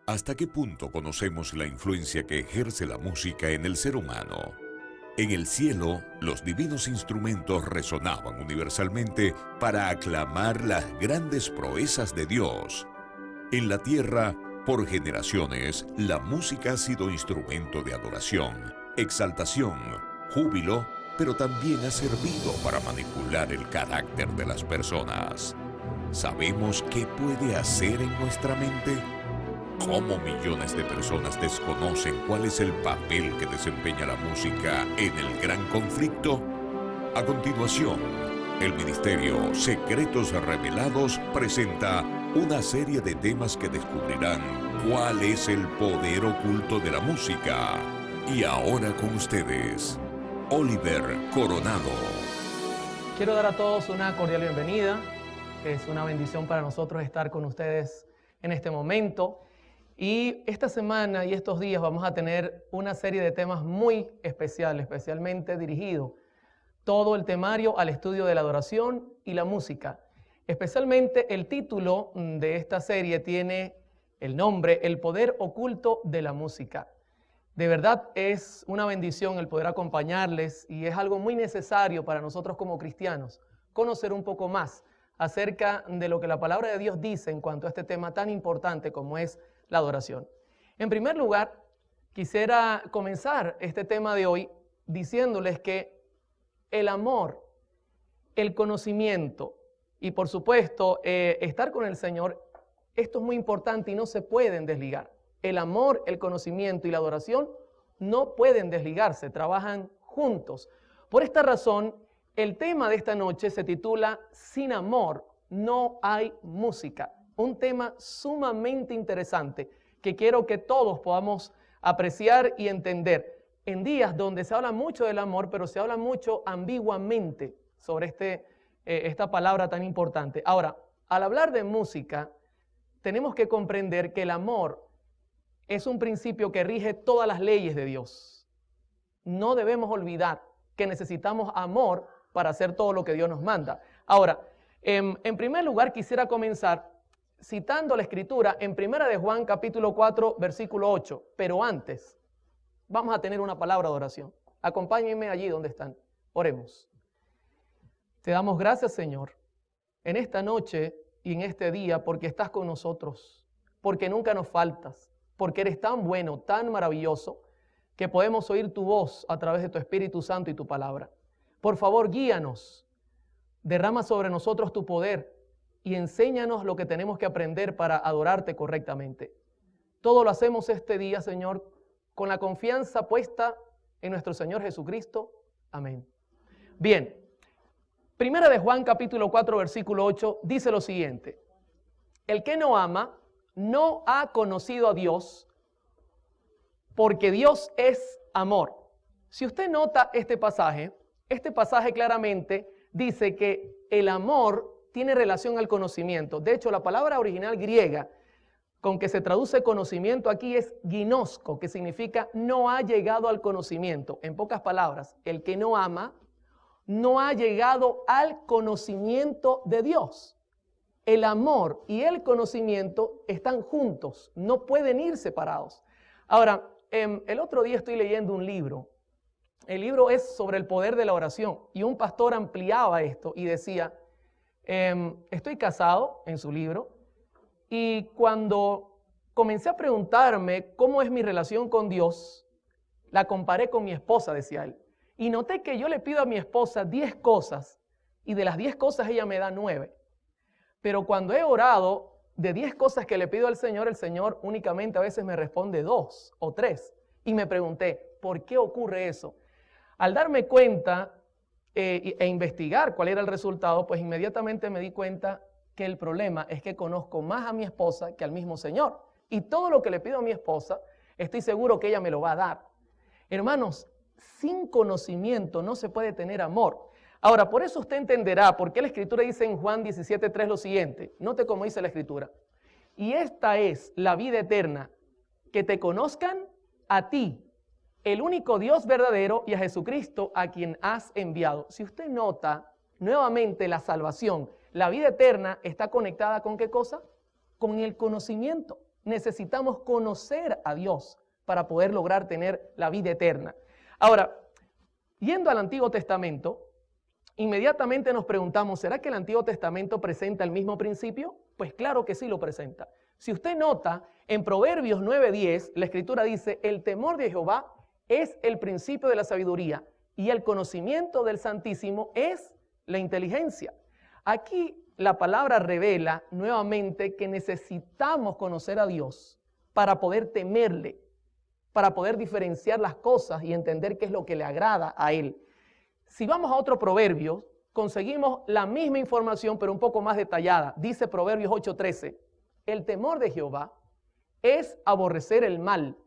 ¿Hasta qué punto conocemos la influencia que ejerce la música en el ser humano? En el cielo, los divinos instrumentos resonaban universalmente para aclamar las grandes proezas de Dios. En la tierra, por generaciones, la música ha sido instrumento de adoración, exaltación, júbilo, pero también ha servido para manipular el carácter de las personas. ¿Sabemos qué puede hacer en nuestra mente? ¿Cómo millones de personas desconocen cuál es el papel que desempeña la música en el gran conflicto? A continuación, el Ministerio Secretos Revelados presenta una serie de temas que descubrirán cuál es el poder oculto de la música. Y ahora con ustedes, Oliver Coronado. Quiero dar a todos una cordial bienvenida. Es una bendición para nosotros estar con ustedes en este momento. Y esta semana y estos días vamos a tener una serie de temas muy especiales, especialmente dirigido todo el temario al estudio de la adoración y la música. Especialmente el título de esta serie tiene el nombre El poder oculto de la música. De verdad es una bendición el poder acompañarles y es algo muy necesario para nosotros como cristianos conocer un poco más acerca de lo que la palabra de Dios dice en cuanto a este tema tan importante como es la adoración. En primer lugar, quisiera comenzar este tema de hoy diciéndoles que el amor, el conocimiento y por supuesto estar con el Señor, esto es muy importante y no se pueden desligar. El amor, el conocimiento y la adoración no pueden desligarse, trabajan juntos. Por esta razón, el tema de esta noche se titula Sin amor no hay música. Un tema sumamente interesante que quiero que todos podamos apreciar y entender en días donde se habla mucho del amor, pero se habla mucho ambiguamente sobre esta palabra tan importante. Ahora, al hablar de música, tenemos que comprender que el amor es un principio que rige todas las leyes de Dios. No debemos olvidar que necesitamos amor para hacer todo lo que Dios nos manda. Ahora, en primer lugar quisiera comenzar citando la escritura en 1 de Juan capítulo 4 versículo 8. Pero antes vamos a tener una palabra de oración. Acompáñenme allí donde están. Oremos. Te damos gracias, Señor, en esta noche y en este día porque estás con nosotros, porque nunca nos faltas, porque eres tan bueno, tan maravilloso, que podemos oír tu voz a través de tu Espíritu Santo y tu palabra. Por favor, guíanos, derrama sobre nosotros tu poder y enséñanos lo que tenemos que aprender para adorarte correctamente. Todo lo hacemos este día, Señor, con la confianza puesta en nuestro Señor Jesucristo. Amén. Bien, 1 de Juan capítulo 4 versículo 8 dice lo siguiente: el que no ama no ha conocido a Dios, porque Dios es amor. Si usted nota este pasaje claramente dice que el amor tiene relación al conocimiento. De hecho, la palabra original griega con que se traduce conocimiento aquí es ginosko, que significa no ha llegado al conocimiento. En pocas palabras, el que no ama no ha llegado al conocimiento de Dios. El amor y el conocimiento están juntos, no pueden ir separados. Ahora, el otro día estoy leyendo un libro. El libro es sobre el poder de la oración y un pastor ampliaba esto y decía, estoy casado, en su libro, y cuando comencé a preguntarme cómo es mi relación con Dios, la comparé con mi esposa, decía él. Y noté que yo le pido a mi esposa 10 cosas y de las 10 cosas ella me da 9. Pero cuando he orado de 10 cosas que le pido al Señor, el Señor únicamente a veces me responde 2 o 3. Y me pregunté, ¿por qué ocurre eso? Al darme cuenta e investigar cuál era el resultado, pues inmediatamente me di cuenta que el problema es que conozco más a mi esposa que al mismo Señor. Y todo lo que le pido a mi esposa, estoy seguro que ella me lo va a dar. Hermanos, sin conocimiento no se puede tener amor. Ahora, por eso usted entenderá por qué la Escritura dice en Juan 17:3 lo siguiente. Note cómo dice la Escritura. Y esta es la vida eterna, que te conozcan a ti, el único Dios verdadero, y a Jesucristo a quien has enviado. Si usted nota nuevamente la salvación, la vida eterna está conectada ¿con qué cosa? Con el conocimiento. necesitamos conocer a Dios para poder lograr tener la vida eterna. Ahora, yendo al Antiguo Testamento, inmediatamente nos preguntamos, ¿será que el Antiguo Testamento presenta el mismo principio? Pues claro que sí lo presenta. Si usted nota, en Proverbios 9:10, la Escritura dice, el temor de Jehová es el principio de la sabiduría y el conocimiento del Santísimo es la inteligencia. Aquí la palabra revela nuevamente que necesitamos conocer a Dios para poder temerle, para poder diferenciar las cosas y entender qué es lo que le agrada a Él. Si vamos a otro proverbio, conseguimos la misma información pero un poco más detallada. Dice Proverbios 8:13, el temor de Jehová es aborrecer el mal,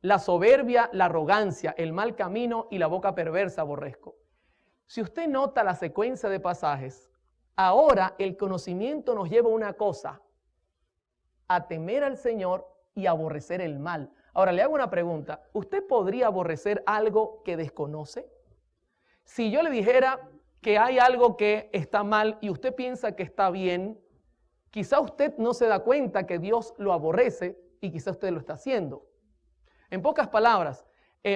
la soberbia, la arrogancia, el mal camino y la boca perversa aborrezco. Si usted nota la secuencia de pasajes, ahora el conocimiento nos lleva a una cosa, a temer al Señor y aborrecer el mal. Ahora le hago una pregunta, ¿usted podría aborrecer algo que desconoce? Si yo le dijera que hay algo que está mal y usted piensa que está bien, quizá usted no se da cuenta que Dios lo aborrece y quizá usted lo está haciendo. En pocas palabras,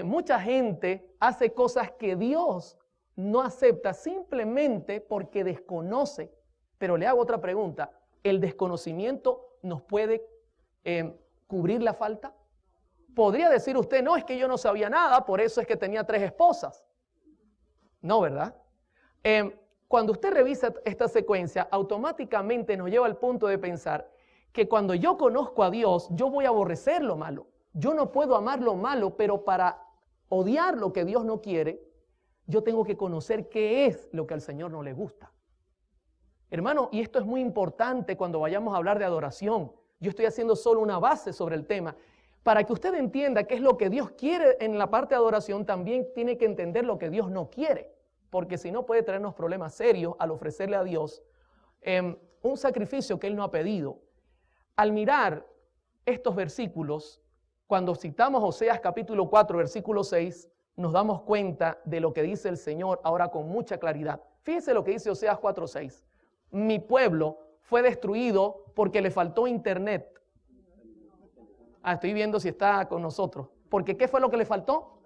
mucha gente hace cosas que Dios no acepta simplemente porque desconoce. Pero le hago otra pregunta, ¿el desconocimiento nos puede cubrir la falta? ¿Podría decir usted, no, es que yo no sabía nada, por eso es que tenía 3 esposas? No, ¿verdad? Cuando usted revisa esta secuencia, automáticamente nos lleva al punto de pensar que cuando yo conozco a Dios, yo voy a aborrecer lo malo. Yo no puedo amar lo malo, pero para odiar lo que Dios no quiere, yo tengo que conocer qué es lo que al Señor no le gusta. Hermano, y esto es muy importante cuando vayamos a hablar de adoración. Yo estoy haciendo solo una base sobre el tema. Para que usted entienda qué es lo que Dios quiere en la parte de adoración, también tiene que entender lo que Dios no quiere. Porque si no puede traernos problemas serios al ofrecerle a Dios un sacrificio que Él no ha pedido. Al mirar estos versículos, cuando citamos Oseas capítulo 4, versículo 6, nos damos cuenta de lo que dice el Señor ahora con mucha claridad. Fíjese lo que dice Oseas 4, 6. Mi pueblo fue destruido porque le faltó internet. Estoy viendo si está con nosotros. Porque ¿qué fue lo que le faltó?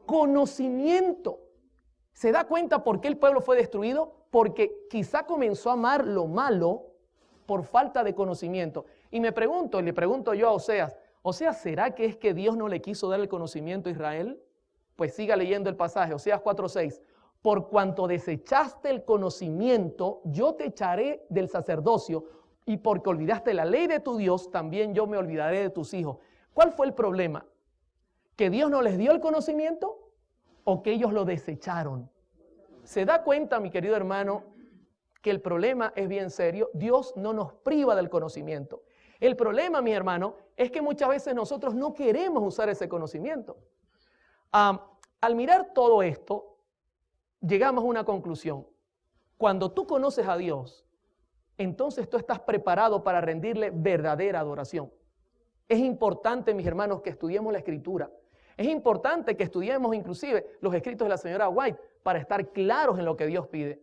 Conocimiento. ¿Se da cuenta por qué el pueblo fue destruido? Porque quizá comenzó a amar lo malo por falta de conocimiento. Y me pregunto, y le pregunto yo a Oseas, ¿será que es que Dios no le quiso dar el conocimiento a Israel? Pues siga leyendo el pasaje, Oseas 4:6. Por cuanto desechaste el conocimiento, yo te echaré del sacerdocio, y porque olvidaste la ley de tu Dios, también yo me olvidaré de tus hijos. ¿Cuál fue el problema? ¿Que Dios no les dio el conocimiento o que ellos lo desecharon? ¿Se da cuenta, mi querido hermano, que el problema es bien serio? Dios no nos priva del conocimiento. El problema, mi hermano, es que muchas veces nosotros no queremos usar ese conocimiento. Al mirar todo esto, llegamos a una conclusión. Cuando tú conoces a Dios, entonces tú estás preparado para rendirle verdadera adoración. Es importante, mis hermanos, que estudiemos la Escritura. Es importante que estudiemos inclusive los escritos de la señora White para estar claros en lo que Dios pide.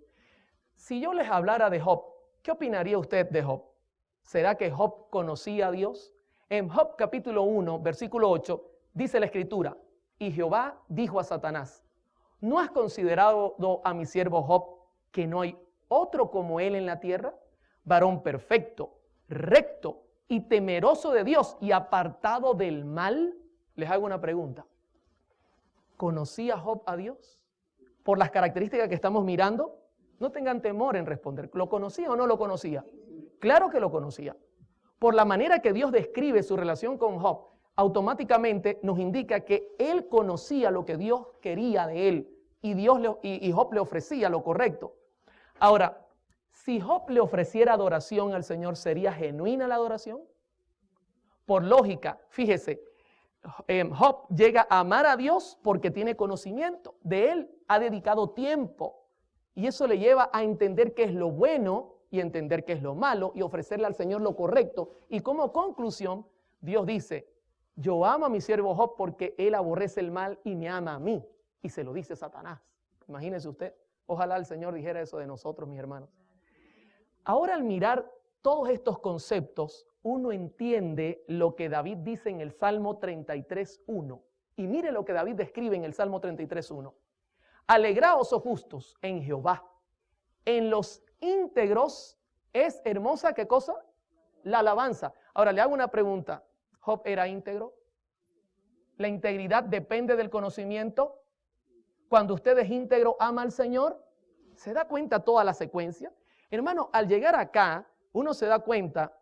Si yo les hablara de Job, ¿qué opinaría usted de Job? ¿Será que Job conocía a Dios? En Job capítulo 1, versículo 8, dice la Escritura, y Jehová dijo a Satanás, ¿no has considerado a mi siervo Job que no hay otro como él en la tierra? Varón perfecto, recto y temeroso de Dios y apartado del mal. Les hago una pregunta. ¿Conocía Job a Dios? Por las características que estamos mirando, no tengan temor en responder. ¿Lo conocía o no lo conocía? Claro que lo conocía. Por la manera que Dios describe su relación con Job, automáticamente nos indica que él conocía lo que Dios quería de él y Job le ofrecía lo correcto. Ahora, si Job le ofreciera adoración al Señor, ¿sería genuina la adoración? Por lógica, fíjese, Job llega a amar a Dios porque tiene conocimiento de Él, ha dedicado tiempo y eso le lleva a entender qué es lo bueno y entender qué es lo malo y ofrecerle al Señor lo correcto. Y como conclusión, Dios dice, yo amo a mi siervo Job porque él aborrece el mal y me ama a mí. Y se lo dice Satanás. Imagínese usted, ojalá el Señor dijera eso de nosotros, mis hermanos. Ahora al mirar todos estos conceptos, uno entiende lo que David dice en el Salmo 33:1. Y mire lo que David describe en el Salmo 33:1. Alegraos, oh justos, en Jehová. En los íntegros es hermosa, ¿qué cosa? La alabanza. Ahora le hago una pregunta. ¿Job era íntegro? ¿La integridad depende del conocimiento? Cuando usted es íntegro, ama al Señor. ¿Se da cuenta toda la secuencia? Hermano, al llegar acá, uno se da cuenta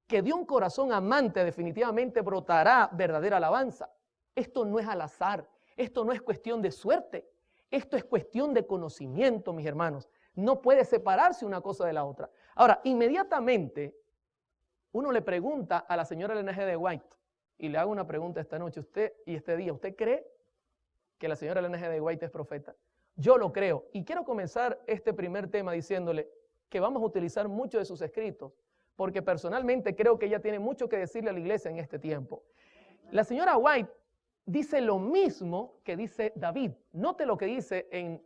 que de un corazón amante definitivamente brotará verdadera alabanza. Esto no es al azar, esto no es cuestión de suerte, esto es cuestión de conocimiento, mis hermanos. No puede separarse una cosa de la otra. Ahora, inmediatamente, uno le pregunta a la señora Ellen G. de White, y le hago una pregunta esta noche, usted y este día, ¿usted cree que la señora Ellen G. de White es profeta? Yo lo creo, y quiero comenzar este primer tema diciéndole que vamos a utilizar mucho de sus escritos, porque personalmente creo que ella tiene mucho que decirle a la iglesia en este tiempo. La señora White dice lo mismo que dice David. Note lo que dice en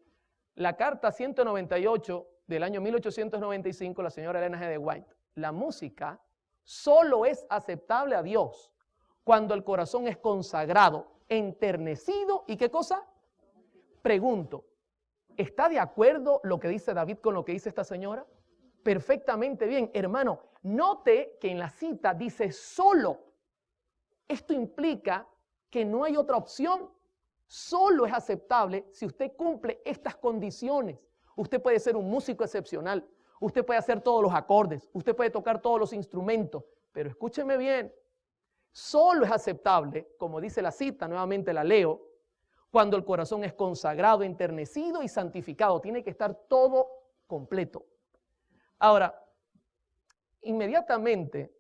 la carta 198 del año 1895, la señora Ellen G. de White. La música solo es aceptable a Dios cuando el corazón es consagrado, enternecido y ¿qué cosa? Pregunto, ¿está de acuerdo lo que dice David con lo que dice esta señora? Perfectamente bien, hermano. Note que en la cita dice solo. Esto implica que no hay otra opción. Solo es aceptable si usted cumple estas condiciones. Usted puede ser un músico excepcional. Usted puede hacer todos los acordes. Usted puede tocar todos los instrumentos. Pero escúcheme bien. Solo es aceptable, como dice la cita, nuevamente la leo, cuando el corazón es consagrado, enternecido y santificado. Tiene que estar todo completo. Ahora, inmediatamente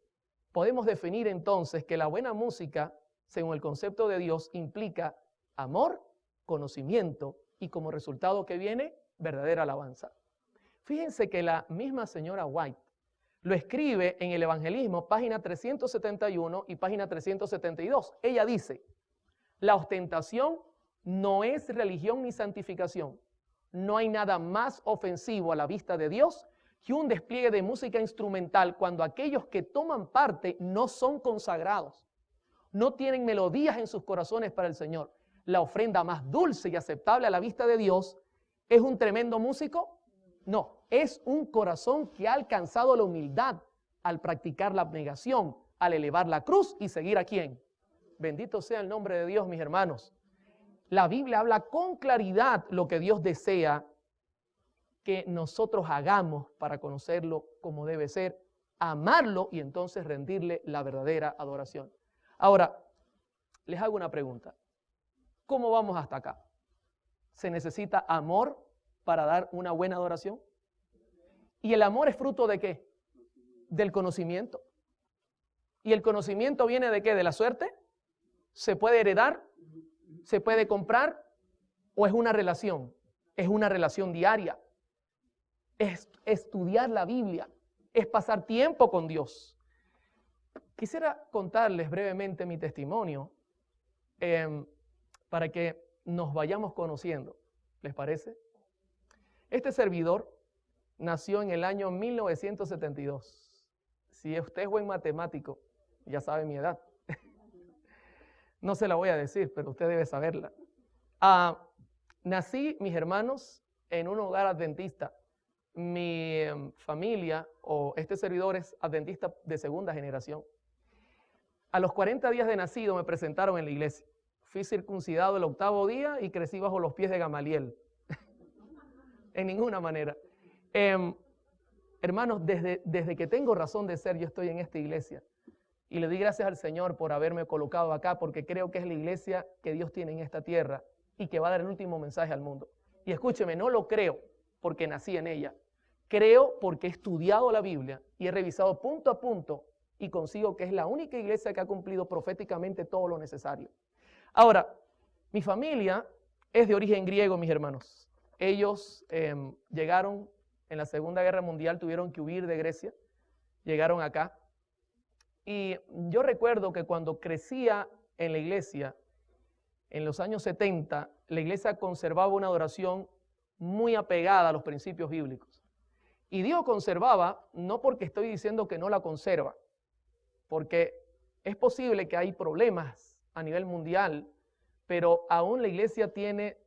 podemos definir entonces que la buena música, según el concepto de Dios, implica amor, conocimiento y como resultado que viene, verdadera alabanza. Fíjense que la misma señora White lo escribe en el Evangelismo, página 371 y página 372. Ella dice, la ostentación no es religión ni santificación. No hay nada más ofensivo a la vista de Dios que un despliegue de música instrumental cuando aquellos que toman parte no son consagrados, no tienen melodías en sus corazones para el Señor. La ofrenda más dulce y aceptable a la vista de Dios, ¿es un tremendo músico? No, es un corazón que ha alcanzado la humildad al practicar la abnegación, al elevar la cruz y seguir a ¿quién? Bendito sea el nombre de Dios, mis hermanos. La Biblia habla con claridad lo que Dios desea que nosotros hagamos para conocerlo como debe ser, amarlo y entonces rendirle la verdadera adoración. Ahora, les hago una pregunta. ¿Cómo vamos hasta acá? ¿Se necesita amor para dar una buena adoración? ¿Y el amor es fruto de qué? Del conocimiento. ¿Y el conocimiento viene de qué? ¿De la suerte? ¿Se puede heredar? ¿Se puede comprar? ¿O es una relación? Es una relación diaria. Es estudiar la Biblia. Es pasar tiempo con Dios. Quisiera contarles brevemente mi testimonio para que nos vayamos conociendo. ¿Les parece? Este servidor nació en el año 1972. Si usted es buen matemático, ya sabe mi edad. No se la voy a decir, pero usted debe saberla. Nací, mis hermanos, en un hogar adventista. Mi familia o este servidor es adventista de segunda generación. A los 40 días de nacido me presentaron en la iglesia. Fui circuncidado el 8º día y crecí bajo los pies de Gamaliel. En ninguna manera. Hermanos, desde que tengo razón de ser, yo estoy en esta iglesia. Y le doy gracias al Señor por haberme colocado acá, porque creo que es la iglesia que Dios tiene en esta tierra y que va a dar el último mensaje al mundo. Y escúcheme, no lo creo porque nací en ella. Creo porque he estudiado la Biblia y he revisado punto a punto y consigo que es la única iglesia que ha cumplido proféticamente todo lo necesario. Ahora, mi familia es de origen griego, mis hermanos. Ellos llegaron en la Segunda Guerra Mundial, tuvieron que huir de Grecia, llegaron acá. Y yo recuerdo que cuando crecía en la iglesia, en los años 70, la iglesia conservaba una adoración muy apegada a los principios bíblicos. Y digo conservaba no porque estoy diciendo que no la conserva, porque es posible que hay problemas a nivel mundial, pero aún la iglesia tiene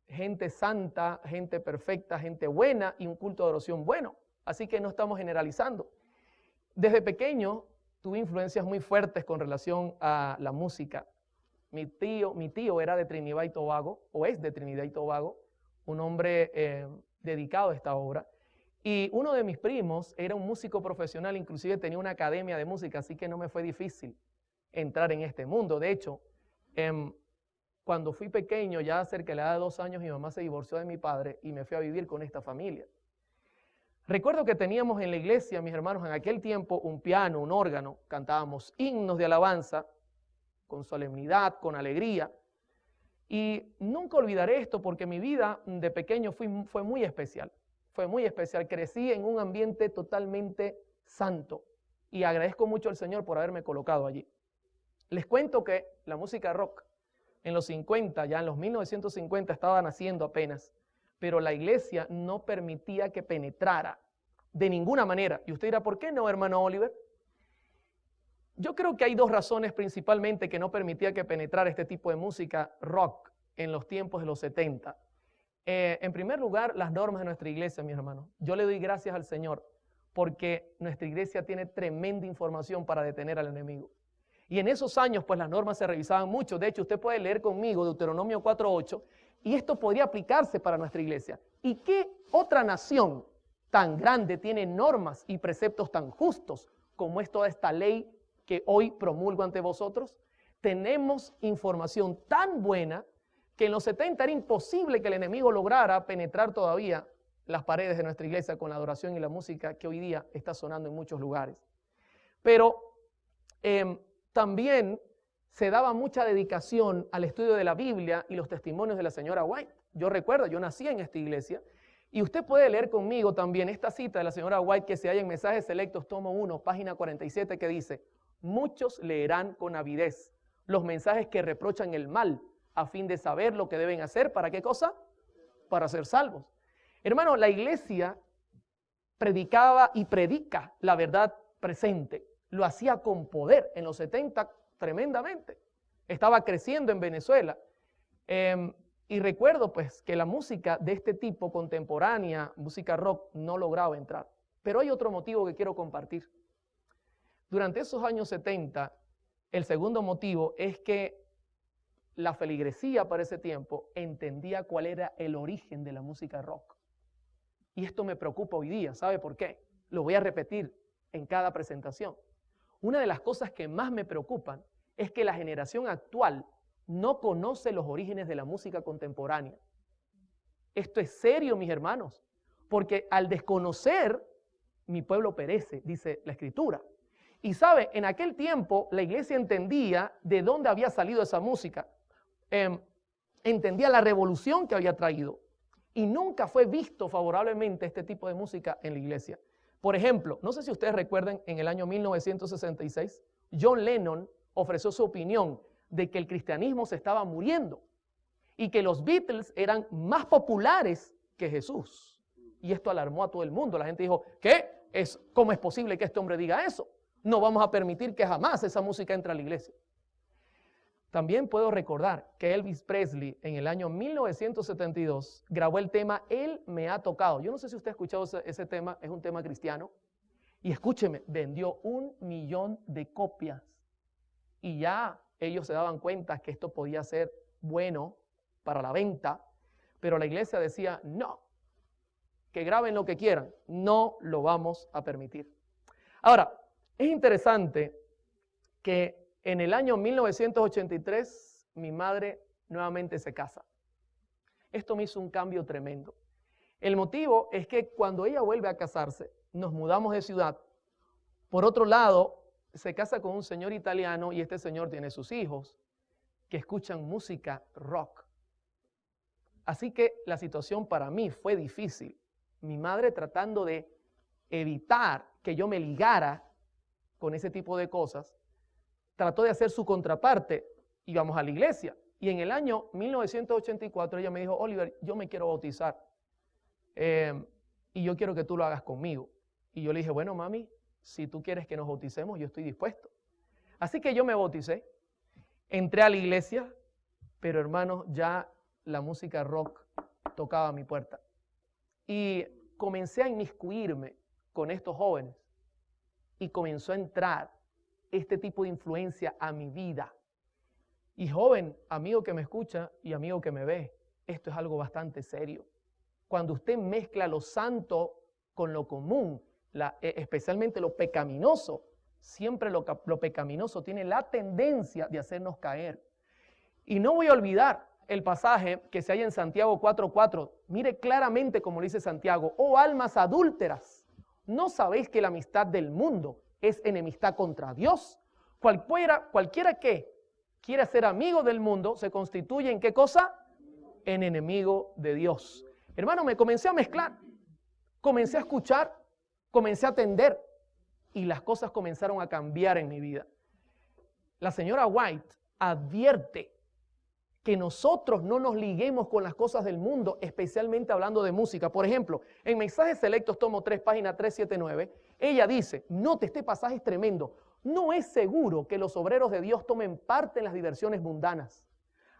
gente santa, gente perfecta, gente buena y un culto de adoración bueno. Así que no estamos generalizando. Desde pequeño tuve influencias muy fuertes con relación a la música. Mi tío era de Trinidad y Tobago, o es de Trinidad y Tobago, un hombre dedicado a esta obra. Y uno de mis primos era un músico profesional, inclusive tenía una academia de música, así que no me fue difícil entrar en este mundo. De hecho, cuando fui pequeño, ya cerca de la edad de 2 años, mi mamá se divorció de mi padre y me fui a vivir con esta familia. Recuerdo que teníamos en la iglesia, mis hermanos, en aquel tiempo un piano, un órgano, cantábamos himnos de alabanza con solemnidad, con alegría. Y nunca olvidaré esto porque mi vida de pequeño fue muy especial. Fue muy especial. Crecí en un ambiente totalmente santo y agradezco mucho al Señor por haberme colocado allí. Les cuento que la música rock en los 50, ya en los 1950 estaba naciendo apenas, pero la iglesia no permitía que penetrara de ninguna manera. Y usted dirá, ¿por qué no, hermano Oliver? Yo creo que hay 2 razones principalmente que no permitía que penetrara este tipo de música rock en los tiempos de los 70. En primer lugar, las normas de nuestra iglesia, mis hermanos. Yo le doy gracias al Señor porque nuestra iglesia tiene tremenda información para detener al enemigo. Y en esos años, pues las normas se revisaban mucho. De hecho, usted puede leer conmigo Deuteronomio 4:8 y esto podría aplicarse para nuestra iglesia. ¿Y qué otra nación tan grande tiene normas y preceptos tan justos como es toda esta ley que hoy promulgo ante vosotros? Tenemos información tan buena que en los 70 era imposible que el enemigo lograra penetrar todavía las paredes de nuestra iglesia con la adoración y la música que hoy día está sonando en muchos lugares. Pero también se daba mucha dedicación al estudio de la Biblia y los testimonios de la señora White. Yo recuerdo, yo nací en esta iglesia y usted puede leer conmigo también esta cita de la señora White que se halla en Mensajes Selectos, tomo 1, página 47, que dice: muchos leerán con avidez los mensajes que reprochan el mal, a fin de saber lo que deben hacer. ¿Para qué cosa? Para ser salvos. Hermano, la iglesia predicaba y predica la verdad presente. Lo hacía con poder en los 70 tremendamente. Estaba creciendo en Venezuela. Y recuerdo pues que la música de este tipo contemporánea, música rock, no lograba entrar. Pero hay otro motivo que quiero compartir. Durante esos años 70, el segundo motivo es que la feligresía para ese tiempo entendía cuál era el origen de la música rock. Y esto me preocupa hoy día. ¿Sabe por qué? Lo voy a repetir en cada presentación. Una de las cosas que más me preocupan es que la generación actual no conoce los orígenes de la música contemporánea. Esto es serio, mis hermanos, porque al desconocer, mi pueblo perece, dice la Escritura. Y sabe, en aquel tiempo la iglesia entendía de dónde había salido esa música. Entendía la revolución que había traído. Y nunca fue visto favorablemente este tipo de música en la iglesia. Por ejemplo, no sé si ustedes recuerdan, en el año 1966, John Lennon ofreció su opinión de que el cristianismo se estaba muriendo y que los Beatles eran más populares que Jesús. Y esto alarmó a todo el mundo. La gente dijo, ¿cómo es posible que este hombre diga eso? No vamos a permitir que jamás esa música entre a la iglesia. También puedo recordar que Elvis Presley en el año 1972 grabó el tema Él me ha tocado. Yo no sé si usted ha escuchado ese tema, es un tema cristiano. Y escúcheme, vendió 1 millón de copias. Y ya ellos se daban cuenta que esto podía ser bueno para la venta, pero la iglesia decía, no, que graben lo que quieran, no lo vamos a permitir. Ahora, es interesante que en el año 1983 mi madre nuevamente se casa. Esto me hizo un cambio tremendo. El motivo es que cuando ella vuelve a casarse, nos mudamos de ciudad. Por otro lado, se casa con un señor italiano y este señor tiene sus hijos que escuchan música rock. Así que la situación para mí fue difícil. Mi madre tratando de evitar que yo me ligara con ese tipo de cosas, trató de hacer su contraparte. Íbamos a la iglesia y en el año 1984 ella me dijo, Oliver, yo me quiero bautizar. y yo quiero que tú lo hagas conmigo. Y yo le dije, bueno, mami, si tú quieres que nos bauticemos, yo estoy dispuesto. Así que yo me bauticé, entré a la iglesia, pero hermanos, ya la música rock tocaba a mi puerta. Y comencé a inmiscuirme con estos jóvenes y comenzó a entrar este tipo de influencia a mi vida. Y joven, amigo que me escucha y amigo que me ve, esto es algo bastante serio. Cuando usted mezcla lo santo con lo común, especialmente lo pecaminoso, siempre lo pecaminoso tiene la tendencia de hacernos caer. Y no voy a olvidar el pasaje que se halla en Santiago 4:4. Mire claramente como lo dice Santiago: oh almas adúlteras, ¿no sabéis que la amistad del mundo es enemistad contra Dios? Cualquiera que quiera ser amigo del mundo se constituye ¿en qué cosa? En enemigo de Dios. Hermano, me comencé a mezclar, comencé a escuchar, comencé a atender y las cosas comenzaron a cambiar en mi vida. La señora White advierte que nosotros no nos liguemos con las cosas del mundo, especialmente hablando de música. Por ejemplo, en Mensajes Selectos, tomo 3, página 379, ella dice, note, este pasaje es tremendo, no es seguro que los obreros de Dios tomen parte en las diversiones mundanas.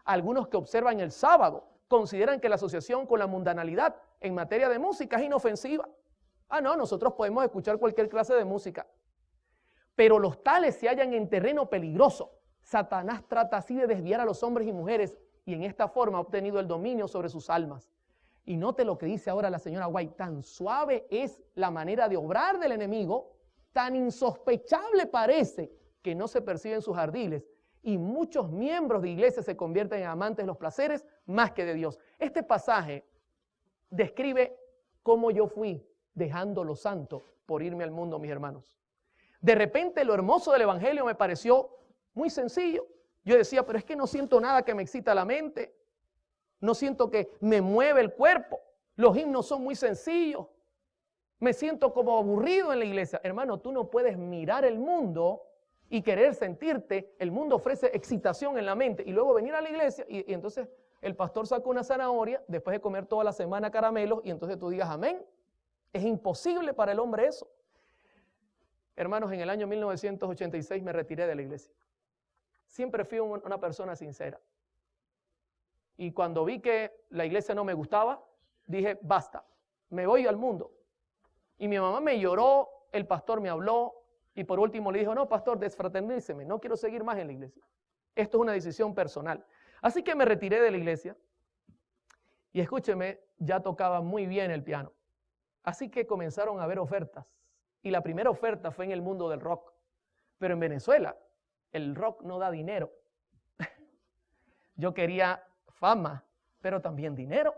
Algunos que observan el sábado consideran que la asociación con la mundanalidad en materia de música es inofensiva. Ah, no, nosotros podemos escuchar cualquier clase de música. Pero los tales se hallan en terreno peligroso. Satanás trata así de desviar a los hombres y mujeres y en esta forma ha obtenido el dominio sobre sus almas. Y note lo que dice ahora la señora White, tan suave es la manera de obrar del enemigo, tan insospechable parece que no se perciben sus ardiles y muchos miembros de iglesia se convierten en amantes de los placeres más que de Dios. Este pasaje describe cómo yo fui dejando lo santo por irme al mundo, mis hermanos. De repente lo hermoso del evangelio me pareció muy sencillo. Yo decía, pero es que no siento nada que me excita la mente. No siento que me mueve el cuerpo. Los himnos son muy sencillos. Me siento como aburrido en la iglesia. Hermano, tú no puedes mirar el mundo y querer sentirte. El mundo ofrece excitación en la mente y luego venir a la iglesia y entonces el pastor saca una zanahoria después de comer toda la semana caramelos y entonces tú digas amén. Es imposible para el hombre eso. Hermanos, en el año 1986 me retiré de la iglesia. Siempre fui una persona sincera. Y cuando vi que la iglesia no me gustaba, dije, basta, me voy al mundo. Y mi mamá me lloró, el pastor me habló, y por último le dijo, no, pastor, desfraterníceme, no quiero seguir más en la iglesia. Esto es una decisión personal. Así que me retiré de la iglesia, y escúcheme, ya tocaba muy bien el piano. Así que comenzaron a haber ofertas, y la primera oferta fue en el mundo del rock. Pero en Venezuela, el rock no da dinero. Yo quería fama, pero también dinero.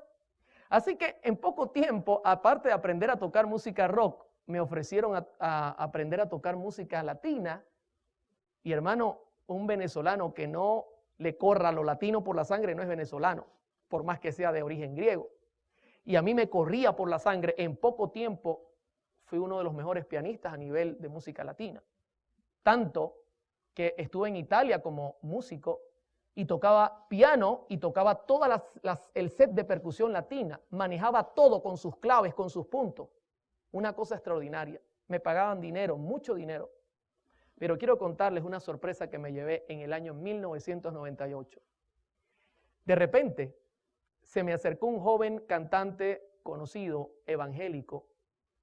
Así que en poco tiempo, aparte de aprender a tocar música rock, me ofrecieron a aprender a tocar música latina. Y hermano, un venezolano que no le corra lo latino por la sangre no es venezolano, por más que sea de origen griego. Y a mí me corría por la sangre. En poco tiempo fui uno de los mejores pianistas a nivel de música latina. Tanto que estuve en Italia como músico y tocaba piano y tocaba toda el set de percusión latina. Manejaba todo con sus claves, con sus puntos. Una cosa extraordinaria. Me pagaban dinero, mucho dinero. Pero quiero contarles una sorpresa que me llevé en el año 1998. De repente, se me acercó un joven cantante conocido, evangélico,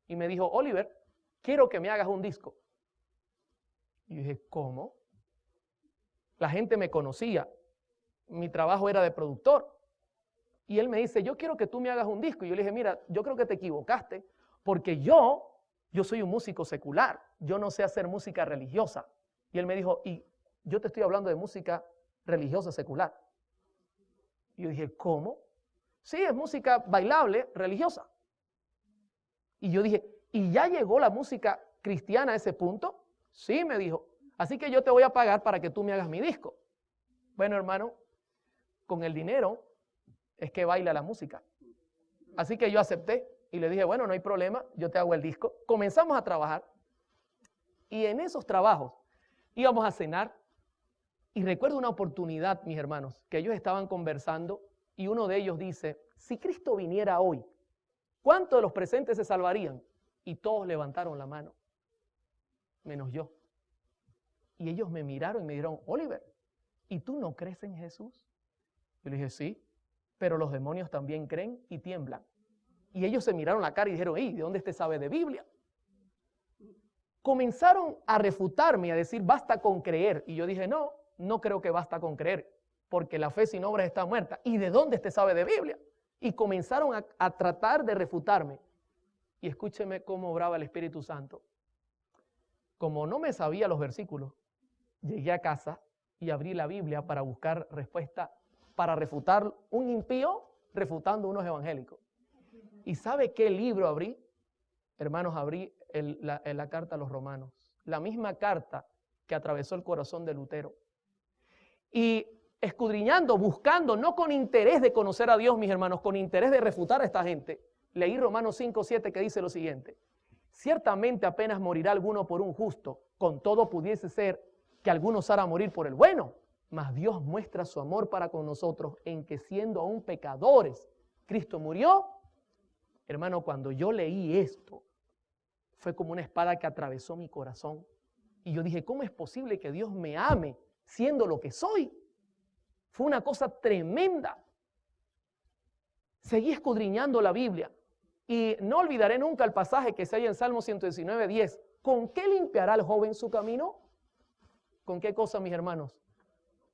y me dijo, Oliver, quiero que me hagas un disco. Y yo dije, ¿cómo? La gente me conocía, mi trabajo era de productor. Y él me dice, yo quiero que tú me hagas un disco. Y yo le dije, mira, yo creo que te equivocaste, porque yo soy un músico secular, yo no sé hacer música religiosa. Y él me dijo, y yo te estoy hablando de música religiosa secular. Y yo dije, ¿cómo? Sí, es música bailable, religiosa. Y yo dije, ¿y ya llegó la música cristiana a ese punto? Sí, me dijo. Así que yo te voy a pagar para que tú me hagas mi disco. Bueno, hermano, con el dinero es que baila la música. Así que yo acepté y le dije, bueno, no hay problema, yo te hago el disco. Comenzamos a trabajar y en esos trabajos íbamos a cenar y recuerdo una oportunidad, mis hermanos, que ellos estaban conversando y uno de ellos dice, si Cristo viniera hoy, ¿Cuántos de los presentes se salvarían? Y todos levantaron la mano, menos yo. Y ellos me miraron y me dijeron, Oliver, ¿y tú no crees en Jesús? Yo le dije, sí, pero los demonios también creen y tiemblan. Y ellos se miraron la cara y dijeron, ¿de dónde usted sabe de Biblia? Comenzaron a refutarme y a decir, basta con creer. Y yo dije, no, no creo que basta con creer, porque la fe sin obras está muerta. ¿Y de dónde usted sabe de Biblia? Y comenzaron a tratar de refutarme. Y escúcheme cómo obraba el Espíritu Santo. Como no me sabía los versículos, llegué a casa y abrí la Biblia para buscar respuesta, para refutar un impío refutando unos evangélicos. ¿Y sabe qué libro abrí? Hermanos, abrí la carta a los romanos. La misma carta que atravesó el corazón de Lutero. Y escudriñando, buscando, no con interés de conocer a Dios, mis hermanos, con interés de refutar a esta gente, leí Romanos 5:7 que dice lo siguiente. Ciertamente apenas morirá alguno por un justo, con todo pudiese ser que alguno osara morir por el bueno, mas Dios muestra su amor para con nosotros en que siendo aún pecadores, Cristo murió. Hermano, cuando yo leí esto, fue como una espada que atravesó mi corazón. Y yo dije, ¿cómo es posible que Dios me ame siendo lo que soy? Fue una cosa tremenda. Seguí escudriñando la Biblia. Y no olvidaré nunca el pasaje que se halla en Salmo 119:10. ¿Con qué limpiará el joven su camino? ¿Con qué cosa, mis hermanos?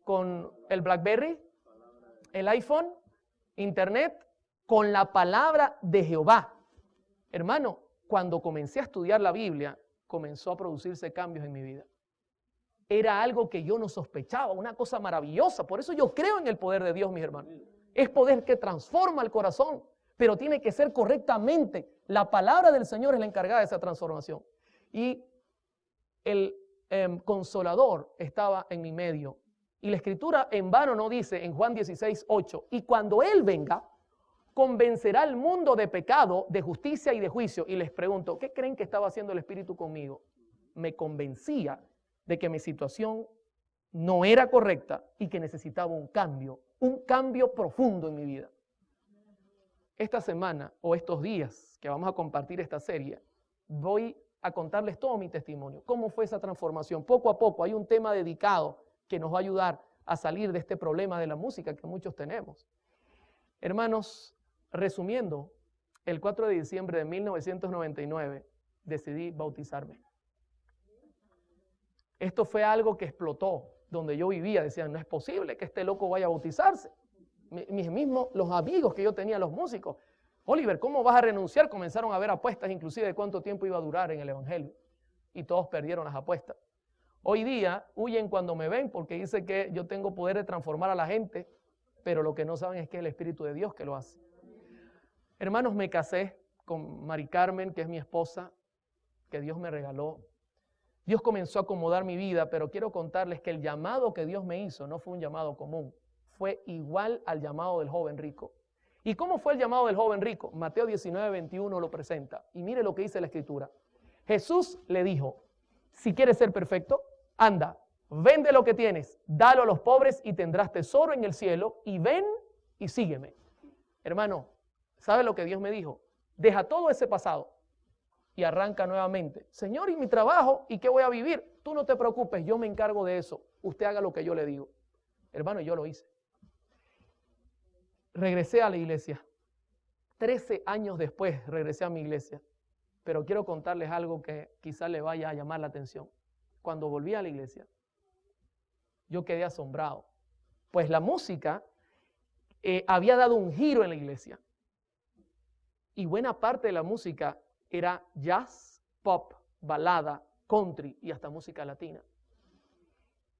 ¿Con el BlackBerry? ¿El iPhone? ¿Internet? Con la palabra de Jehová. Hermano, cuando comencé a estudiar la Biblia, comenzó a producirse cambios en mi vida. Era algo que yo no sospechaba, una cosa maravillosa. Por eso yo creo en el poder de Dios, mis hermanos. Es poder que transforma el corazón, pero tiene que ser correctamente. La palabra del Señor es la encargada de esa transformación. Y el Consolador estaba en mi medio. Y la Escritura en vano no dice en Juan 16:8, y cuando Él venga, convencerá al mundo de pecado, de justicia y de juicio. Y les pregunto, ¿qué creen que estaba haciendo el Espíritu conmigo? Me convencía de que mi situación no era correcta y que necesitaba un cambio profundo en mi vida. Esta semana o estos días que vamos a compartir esta serie, voy a contarles todo mi testimonio, cómo fue esa transformación. Poco a poco hay un tema dedicado que nos va a ayudar a salir de este problema de la música que muchos tenemos. Hermanos, resumiendo, el 4 de diciembre de 1999 decidí bautizarme. Esto fue algo que explotó donde yo vivía. Decían, no es posible que este loco vaya a bautizarse. Mis mismos, los amigos que yo tenía, los músicos, Oliver, ¿cómo vas a renunciar? Comenzaron a haber apuestas inclusive de cuánto tiempo iba a durar en el evangelio. Y todos perdieron las apuestas. Hoy día huyen cuando me ven porque dicen que yo tengo poder de transformar a la gente, pero lo que no saben es que es el Espíritu de Dios que lo hace. Hermanos, me casé con Mari Carmen, que es mi esposa, que Dios me regaló. Dios comenzó a acomodar mi vida, pero quiero contarles que el llamado que Dios me hizo no fue un llamado común. Fue igual al llamado del joven rico. ¿Y cómo fue el llamado del joven rico? Mateo 19:21 lo presenta. Y mire lo que dice la Escritura. Jesús le dijo, si quieres ser perfecto, anda, vende lo que tienes, dalo a los pobres y tendrás tesoro en el cielo, y ven y sígueme. Hermano, ¿sabe lo que Dios me dijo? Deja todo ese pasado y arranca nuevamente. Señor, ¿y mi trabajo? ¿Y qué voy a vivir? Tú no te preocupes, yo me encargo de eso. Usted haga lo que yo le digo. Hermano, yo lo hice. Regresé a la iglesia. 13 años después regresé a mi iglesia. Pero quiero contarles algo que quizás le vaya a llamar la atención. Cuando volví a la iglesia, yo quedé asombrado. Pues la música había dado un giro en la iglesia. Y buena parte de la música era jazz, pop, balada, country y hasta música latina.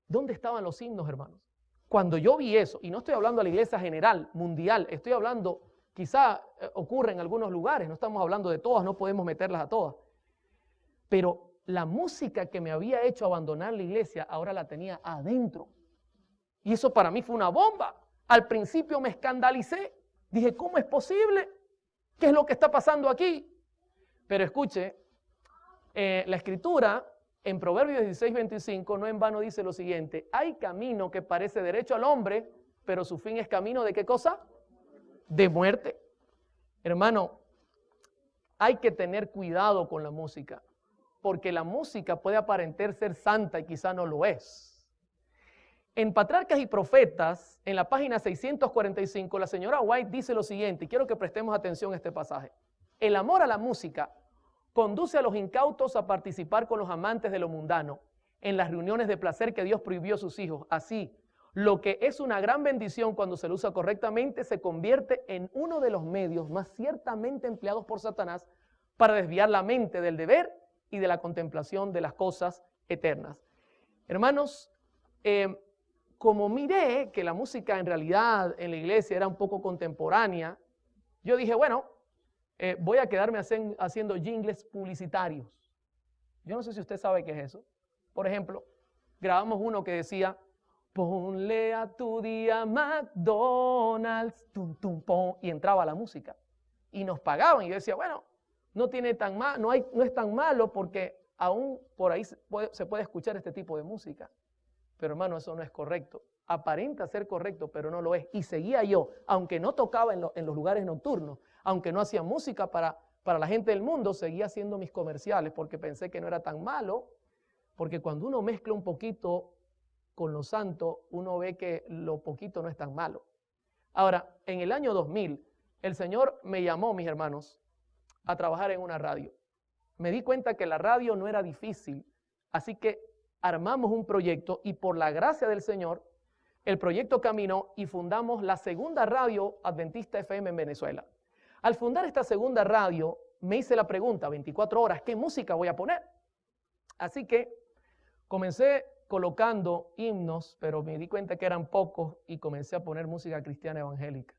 ¿Dónde estaban los himnos, hermanos? Cuando yo vi eso, y no estoy hablando de la iglesia general, mundial, estoy hablando, quizá ocurre en algunos lugares, no estamos hablando de todas, no podemos meterlas a todas. Pero la música que me había hecho abandonar la iglesia, ahora la tenía adentro. Y eso para mí fue una bomba. Al principio me escandalicé. Dije, ¿cómo es posible? ¿Qué es lo que está pasando aquí? Pero escuche, la Escritura en Proverbios 16:25 no en vano dice lo siguiente: hay camino que parece derecho al hombre, pero su fin es camino ¿de qué cosa? De muerte. Hermano, hay que tener cuidado con la música, porque la música puede aparentar ser santa y quizá no lo es. En Patriarcas y Profetas, en la página 645, la señora White dice lo siguiente, y quiero que prestemos atención a este pasaje. El amor a la música conduce a los incautos a participar con los amantes de lo mundano en las reuniones de placer que Dios prohibió a sus hijos. Así, lo que es una gran bendición cuando se lo usa correctamente se convierte en uno de los medios más ciertamente empleados por Satanás para desviar la mente del deber y de la contemplación de las cosas eternas. Hermanos, como miré que la música en realidad en la iglesia era un poco contemporánea, yo dije, bueno, voy a quedarme haciendo jingles publicitarios. Yo no sé si usted sabe qué es eso. Por ejemplo, grabamos uno que decía, ponle a tu día McDonald's, tum, tum, pom, y entraba la música. Y nos pagaban, y yo decía, bueno, no es tan malo porque aún por ahí se puede escuchar este tipo de música. Pero hermano, eso no es correcto. Aparenta ser correcto, pero no lo es. Y seguía yo, aunque no tocaba en los lugares nocturnos, aunque no hacía música para la gente del mundo, seguía haciendo mis comerciales porque pensé que no era tan malo, porque cuando uno mezcla un poquito con lo santo, uno ve que lo poquito no es tan malo. Ahora, en el año 2000, el Señor me llamó, mis hermanos, a trabajar en una radio. Me di cuenta que la radio no era difícil, así que armamos un proyecto y por la gracia del Señor, el proyecto caminó y fundamos la segunda radio Adventista FM en Venezuela. Al fundar esta segunda radio, me hice la pregunta, 24 horas, ¿qué música voy a poner? Así que comencé colocando himnos, pero me di cuenta que eran pocos y comencé a poner música cristiana evangélica.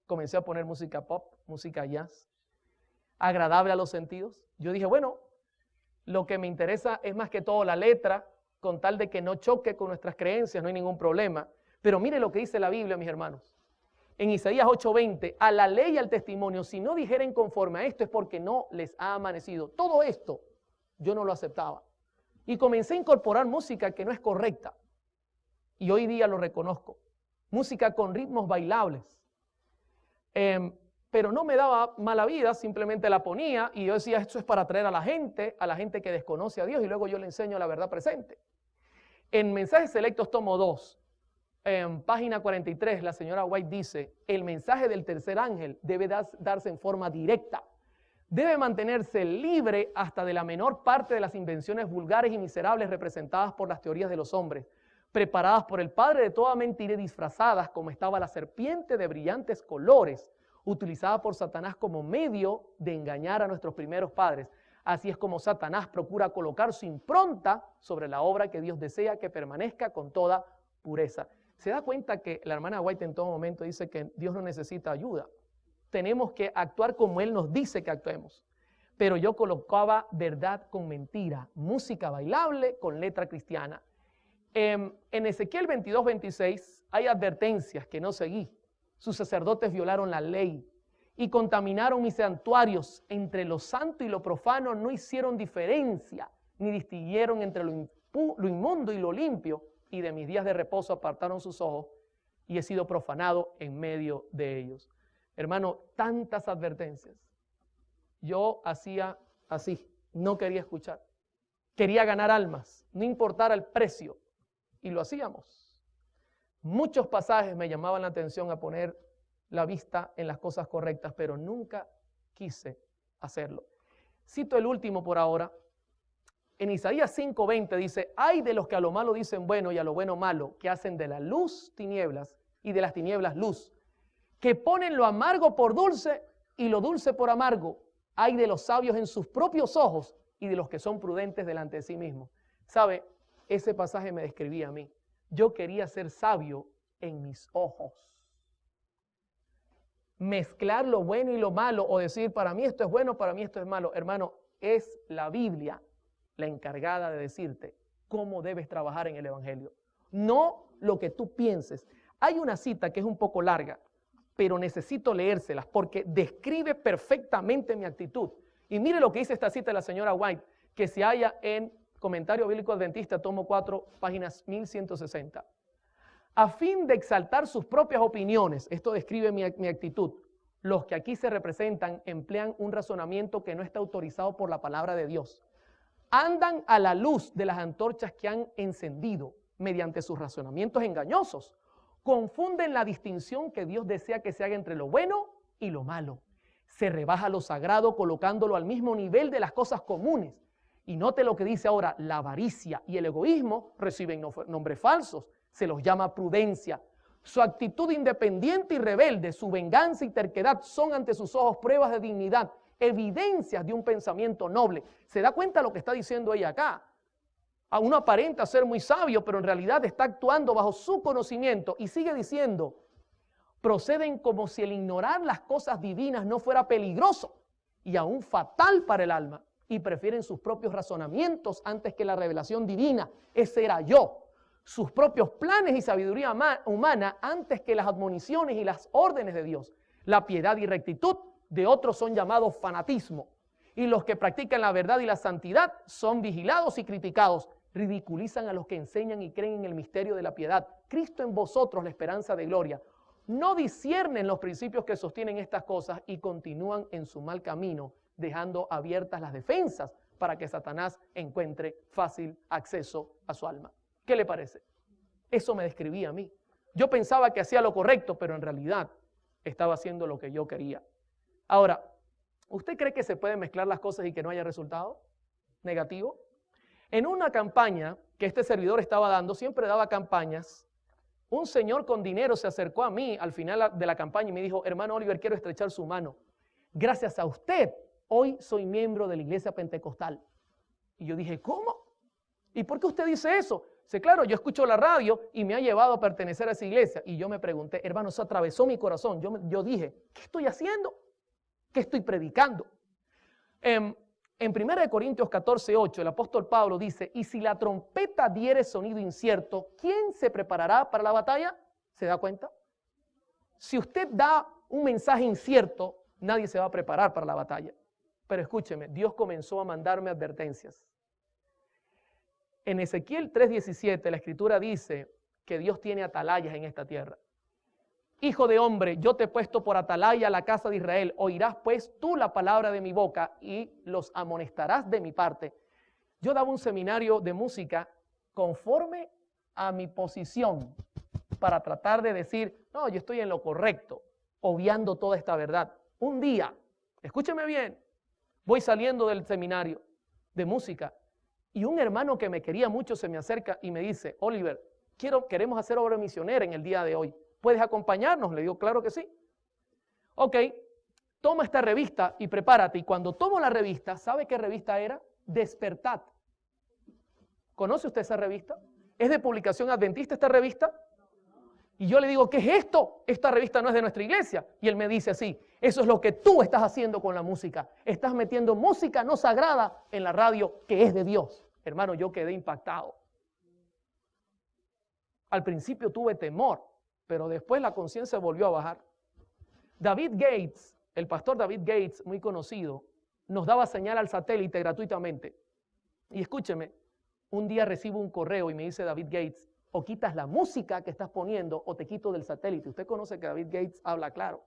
Comencé a poner música pop, música jazz, agradable a los sentidos. Yo dije, bueno, lo que me interesa es más que todo la letra, con tal de que no choque con nuestras creencias, no hay ningún problema. Pero mire lo que dice la Biblia, mis hermanos. En Isaías 8:20, a la ley y al testimonio, si no dijeren conforme a esto es porque no les ha amanecido. Todo esto yo no lo aceptaba. Y comencé a incorporar música que no es correcta. Y hoy día lo reconozco. Música con ritmos bailables. Pero no me daba mala vida, simplemente la ponía y yo decía, esto es para atraer a la gente que desconoce a Dios y luego yo le enseño la verdad presente. En Mensajes Selectos tomo 2, en página 43, la señora White dice, el mensaje del tercer ángel debe darse en forma directa. Debe mantenerse libre hasta de la menor parte de las invenciones vulgares y miserables representadas por las teorías de los hombres, preparadas por el padre de toda mentira y disfrazadas como estaba la serpiente de brillantes colores, utilizada por Satanás como medio de engañar a nuestros primeros padres. Así es como Satanás procura colocar su impronta sobre la obra que Dios desea que permanezca con toda pureza. Se da cuenta que la hermana White en todo momento dice que Dios no necesita ayuda. Tenemos que actuar como Él nos dice que actuemos. Pero yo colocaba verdad con mentira, música bailable con letra cristiana. En Ezequiel 22:26 hay advertencias que no seguí. Sus sacerdotes violaron la ley y contaminaron mis santuarios. Entre lo santo y lo profano no hicieron diferencia, ni distinguieron entre lo inmundo y lo limpio. Y de mis días de reposo apartaron sus ojos y he sido profanado en medio de ellos. Hermano, tantas advertencias. Yo hacía así, no quería escuchar. Quería ganar almas, no importara el precio. Y lo hacíamos. Muchos pasajes me llamaban la atención a poner la vista en las cosas correctas, pero nunca quise hacerlo. Cito el último por ahora. En Isaías 5:20 dice, ay de los que a lo malo dicen bueno y a lo bueno malo, que hacen de la luz tinieblas y de las tinieblas luz, que ponen lo amargo por dulce y lo dulce por amargo. Ay de los sabios en sus propios ojos y de los que son prudentes delante de sí mismos. ¿Sabe? Ese pasaje me describía a mí. Yo quería ser sabio en mis ojos. Mezclar lo bueno y lo malo o decir para mí esto es bueno, para mí esto es malo. Hermano, es la Biblia la encargada de decirte cómo debes trabajar en el Evangelio. No lo que tú pienses. Hay una cita que es un poco larga, pero necesito leérselas porque describe perfectamente mi actitud. Y mire lo que dice esta cita de la señora White, que se halla en Comentario Bíblico Adventista, tomo 4, páginas 1160. A fin de exaltar sus propias opiniones, esto describe mi actitud, los que aquí se representan emplean un razonamiento que no está autorizado por la palabra de Dios. Andan a la luz de las antorchas que han encendido mediante sus razonamientos engañosos. Confunden la distinción que Dios desea que se haga entre lo bueno y lo malo. Se rebaja lo sagrado colocándolo al mismo nivel de las cosas comunes. Y note lo que dice ahora, la avaricia y el egoísmo reciben nombres falsos. Se los llama prudencia. Su actitud independiente y rebelde, su venganza y terquedad son ante sus ojos pruebas de dignidad, evidencias de un pensamiento noble. ¿Se da cuenta lo que está diciendo ella acá? A uno aparenta ser muy sabio, pero en realidad está actuando bajo su conocimiento. Y sigue diciendo, proceden como si el ignorar las cosas divinas no fuera peligroso y aún fatal para el alma, y prefieren sus propios razonamientos antes que la revelación divina. Ese era yo. Sus propios planes y sabiduría humana antes que las admoniciones y las órdenes de Dios. La piedad y rectitud de otros son llamados fanatismo, y los que practican la verdad y la santidad son vigilados y criticados. Ridiculizan a los que enseñan y creen en el misterio de la piedad. Cristo en vosotros, la esperanza de gloria. No disciernen los principios que sostienen estas cosas y continúan en su mal camino, dejando abiertas las defensas para que Satanás encuentre fácil acceso a su alma. ¿Qué le parece? Eso me describía a mí. Yo pensaba que hacía lo correcto, pero en realidad estaba haciendo lo que yo quería. Ahora, ¿usted cree que se pueden mezclar las cosas y que no haya resultado negativo? En una campaña que este servidor estaba dando, siempre daba campañas, un señor con dinero se acercó a mí al final de la campaña y me dijo, hermano Oliver, quiero estrechar su mano. Gracias a usted, hoy soy miembro de la iglesia pentecostal. Y yo dije, ¿cómo? ¿Y por qué usted dice eso? Dice, claro, yo escucho la radio y me ha llevado a pertenecer a esa iglesia. Y yo me pregunté, hermano, eso atravesó mi corazón. Yo dije, ¿qué estoy haciendo? ¿Qué estoy predicando? En 1 Corintios 14:8, el apóstol Pablo dice, y si la trompeta diere sonido incierto, ¿quién se preparará para la batalla? ¿Se da cuenta? Si usted da un mensaje incierto, nadie se va a preparar para la batalla. Pero escúcheme, Dios comenzó a mandarme advertencias. En Ezequiel 3:17, la escritura dice que Dios tiene atalayas en esta tierra. Hijo de hombre, yo te he puesto por atalaya a la casa de Israel. Oirás pues tú la palabra de mi boca y los amonestarás de mi parte. Yo daba un seminario de música conforme a mi posición para tratar de decir, no, yo estoy en lo correcto, obviando toda esta verdad. Un día, escúcheme bien, voy saliendo del seminario de música y un hermano que me quería mucho se me acerca y me dice, Oliver, queremos hacer obra misionera en el día de hoy. ¿Puedes acompañarnos? Le digo, claro que sí. Ok, toma esta revista y prepárate. Y cuando tomo la revista, ¿sabe qué revista era? Despertad. ¿Conoce usted esa revista? ¿Es de publicación adventista esta revista? Y yo le digo, ¿qué es esto? Esta revista no es de nuestra iglesia. Y él me dice así, eso es lo que tú estás haciendo con la música. Estás metiendo música no sagrada en la radio que es de Dios. Hermano, yo quedé impactado. Al principio tuve temor, pero después la conciencia volvió a bajar. David Gates, el pastor David Gates, muy conocido, nos daba señal al satélite gratuitamente. Y escúcheme, un día recibo un correo y me dice David Gates, o quitas la música que estás poniendo o te quito del satélite. Usted conoce que David Gates habla claro.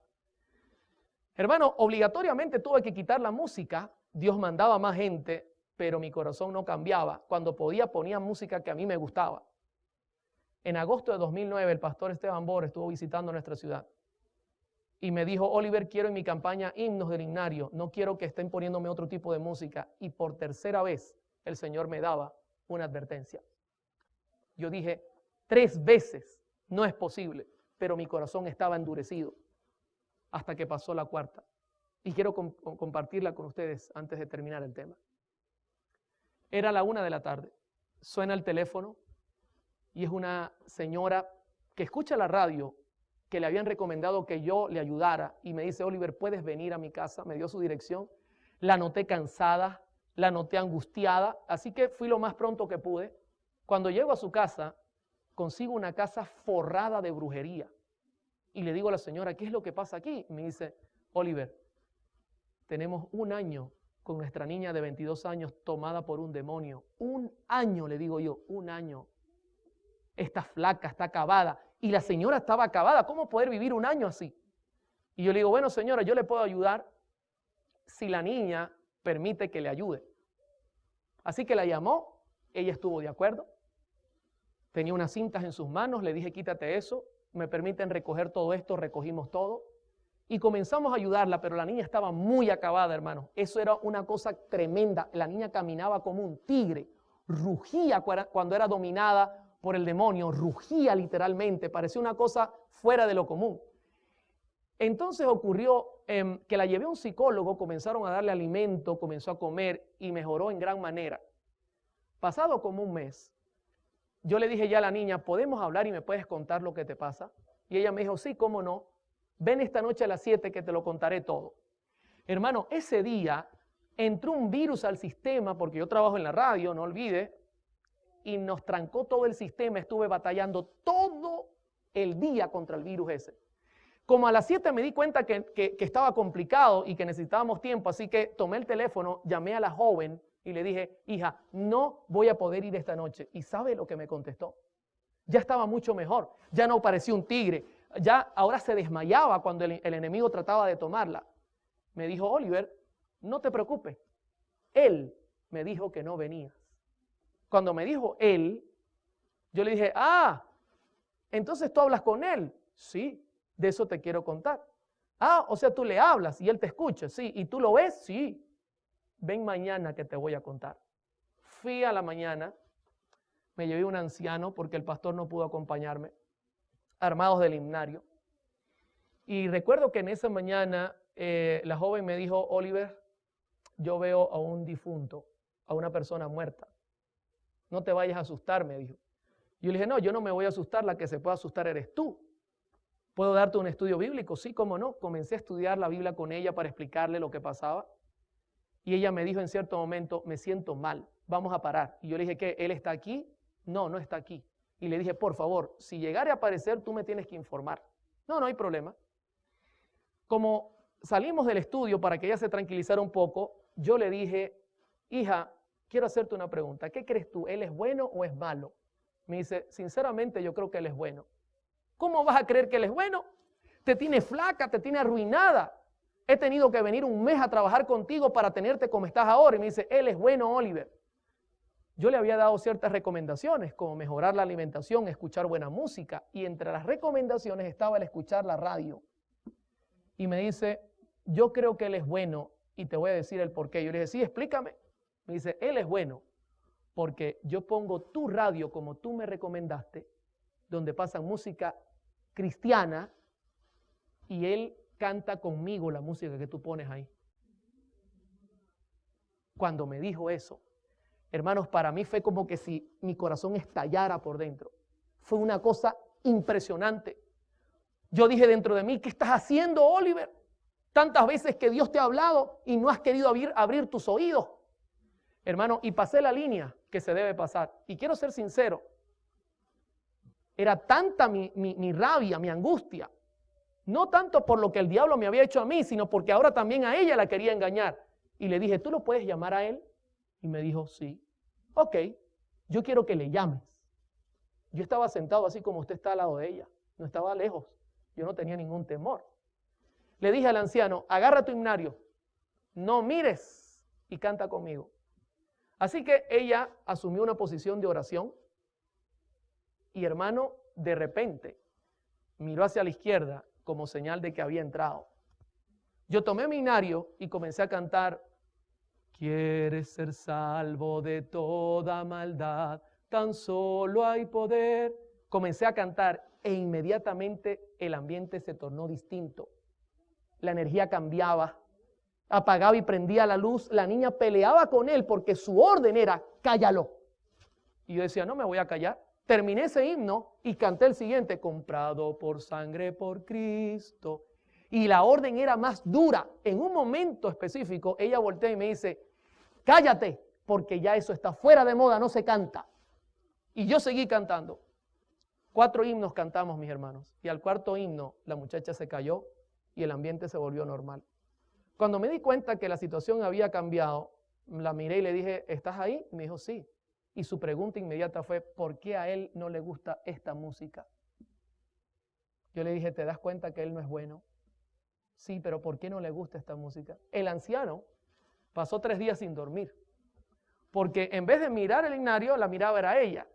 Hermano, obligatoriamente tuve que quitar la música. Dios mandaba más gente, pero mi corazón no cambiaba. Cuando podía ponía música que a mí me gustaba. En agosto de 2009 el pastor Esteban Bor estuvo visitando nuestra ciudad y me dijo, Oliver, quiero en mi campaña himnos del himnario, no quiero que estén poniéndome otro tipo de música. Y por tercera vez el Señor me daba una advertencia. Yo dije, 3 veces, no es posible, pero mi corazón estaba endurecido hasta que pasó la 4ª. Y quiero compartirla con ustedes antes de terminar el tema. Era la 1 de la tarde, suena el teléfono y es una señora que escucha la radio, que le habían recomendado que yo le ayudara y me dice, Oliver, ¿puedes venir a mi casa? Me dio su dirección, la noté cansada, la noté angustiada, así que fui lo más pronto que pude. Cuando llego a su casa, consigo una casa forrada de brujería. Y le digo a la señora, ¿qué es lo que pasa aquí? Y me dice, Oliver, tenemos 1 año con nuestra niña de 22 años tomada por un demonio. 1 año, le digo yo, 1 año. Está flaca, está acabada. Y la señora estaba acabada. ¿Cómo poder vivir 1 año así? Y yo le digo, bueno señora, yo le puedo ayudar si la niña permite que le ayude. Así que la llamó, ella estuvo de acuerdo, tenía unas cintas en sus manos, le dije quítate eso, me permiten recoger todo esto, recogimos todo y comenzamos a ayudarla, pero la niña estaba muy acabada, hermano. Eso era una cosa tremenda, la niña caminaba como un tigre, rugía cuando era dominada por el demonio, rugía literalmente, parecía una cosa fuera de lo común. Entonces ocurrió que la llevé a un psicólogo, comenzaron a darle alimento, comenzó a comer y mejoró en gran manera. Pasado como un mes, yo le dije ya a la niña, ¿podemos hablar y me puedes contar lo que te pasa? Y ella me dijo, sí, cómo no, ven esta noche a las 7 que te lo contaré todo. Hermano, ese día entró un virus al sistema, porque yo trabajo en la radio, no olvide, y nos trancó todo el sistema, estuve batallando todo el día contra el virus ese. Como a las 7 me di cuenta que estaba complicado y que necesitábamos tiempo, así que tomé el teléfono, llamé a la joven y le dije, hija, no voy a poder ir esta noche. ¿Y sabe lo que me contestó? Ya estaba mucho mejor, ya no parecía un tigre, ya ahora se desmayaba cuando el enemigo trataba de tomarla. Me dijo, Oliver, no te preocupes, él me dijo que no venías. Cuando me dijo él, yo le dije, entonces tú hablas con él. Sí. De eso te quiero contar. O sea, tú le hablas y él te escucha, sí. ¿Y tú lo ves? Sí. Ven mañana que te voy a contar. Fui a la mañana, me llevé un anciano porque el pastor no pudo acompañarme, armados del himnario. Y recuerdo que en esa mañana la joven me dijo, Oliver, yo veo a un difunto, a una persona muerta. No te vayas a asustar, me dijo. Yo le dije, no, yo no me voy a asustar, la que se puede asustar eres tú. ¿Puedo darte un estudio bíblico? Sí, cómo no. Comencé a estudiar la Biblia con ella para explicarle lo que pasaba. Y ella me dijo en cierto momento, me siento mal, vamos a parar. Y yo le dije, ¿qué? ¿Él está aquí? No, no está aquí. Y le dije, por favor, si llegara a aparecer, tú me tienes que informar. No, no hay problema. Como salimos del estudio para que ella se tranquilizara un poco, yo le dije, hija, quiero hacerte una pregunta. ¿Qué crees tú? ¿Él es bueno o es malo? Me dice, sinceramente yo creo que él es bueno. ¿Cómo vas a creer que él es bueno? Te tiene flaca, te tiene arruinada. He tenido que venir un mes a trabajar contigo para tenerte como estás ahora. Y me dice, él es bueno, Oliver. Yo le había dado ciertas recomendaciones, como mejorar la alimentación, escuchar buena música. Y entre las recomendaciones estaba el escuchar la radio. Y me dice, yo creo que él es bueno y te voy a decir el por qué. Yo le dije, sí, explícame. Me dice, él es bueno porque yo pongo tu radio como tú me recomendaste, donde pasan música cristiana y él canta conmigo la música que tú pones ahí. Cuando me dijo eso, hermanos, para mí fue como que si mi corazón estallara por dentro. Fue una cosa impresionante. Yo dije dentro de mí, ¿qué estás haciendo, Oliver? Tantas veces que Dios te ha hablado y no has querido abrir tus oídos. Hermano, y pasé la línea que se debe pasar. Y quiero ser sincero, era tanta mi rabia, mi angustia, no tanto por lo que el diablo me había hecho a mí, sino porque ahora también a ella la quería engañar. Y le dije, ¿tú lo puedes llamar a él? Y me dijo, sí. Ok, yo quiero que le llames. Yo estaba sentado así como usted está al lado de ella, no estaba lejos, yo no tenía ningún temor. Le dije al anciano, agarra tu himnario, no mires y canta conmigo. Así que ella asumió una posición de oración y hermano, de repente miró hacia la izquierda como señal de que había entrado. Yo tomé mi himnario y comencé a cantar, quieres ser salvo de toda maldad, tan solo hay poder. Comencé a cantar e inmediatamente el ambiente se tornó distinto. La energía cambiaba, apagaba y prendía la luz. La niña peleaba con él porque su orden era, cállalo. Y yo decía, no me voy a callar. Terminé ese himno y canté el siguiente, comprado por sangre por Cristo. Y la orden era más dura. En un momento específico, ella voltea y me dice, cállate, porque ya eso está fuera de moda, no se canta. Y yo seguí cantando. 4 himnos cantamos, mis hermanos. Y al 4.º himno, la muchacha se cayó y el ambiente se volvió normal. Cuando me di cuenta que la situación había cambiado, la miré y le dije, ¿estás ahí? Y me dijo, sí. Y su pregunta inmediata fue, ¿por qué a él no le gusta esta música? Yo le dije, ¿te das cuenta que él no es bueno? Sí, pero ¿por qué no le gusta esta música? El anciano pasó 3 días sin dormir, porque en vez de mirar el himnario, la miraba era ella.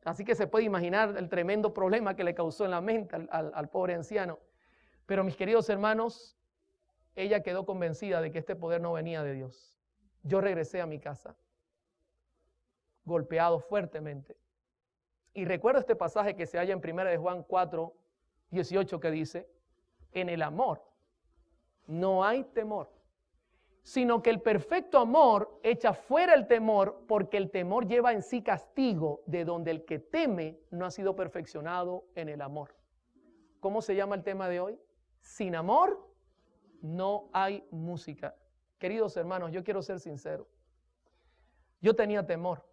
Así que se puede imaginar el tremendo problema que le causó en la mente al pobre anciano. Pero mis queridos hermanos, ella quedó convencida de que este poder no venía de Dios. Yo regresé a mi casa, golpeado fuertemente. Y recuerdo este pasaje que se halla en 1 de Juan 4, 18, que dice, en el amor no hay temor, sino que el perfecto amor echa fuera el temor, porque el temor lleva en sí castigo, de donde el que teme no ha sido perfeccionado en el amor. ¿Cómo se llama el tema de hoy? Sin amor no hay música. Queridos hermanos, yo quiero ser sincero. Yo tenía temor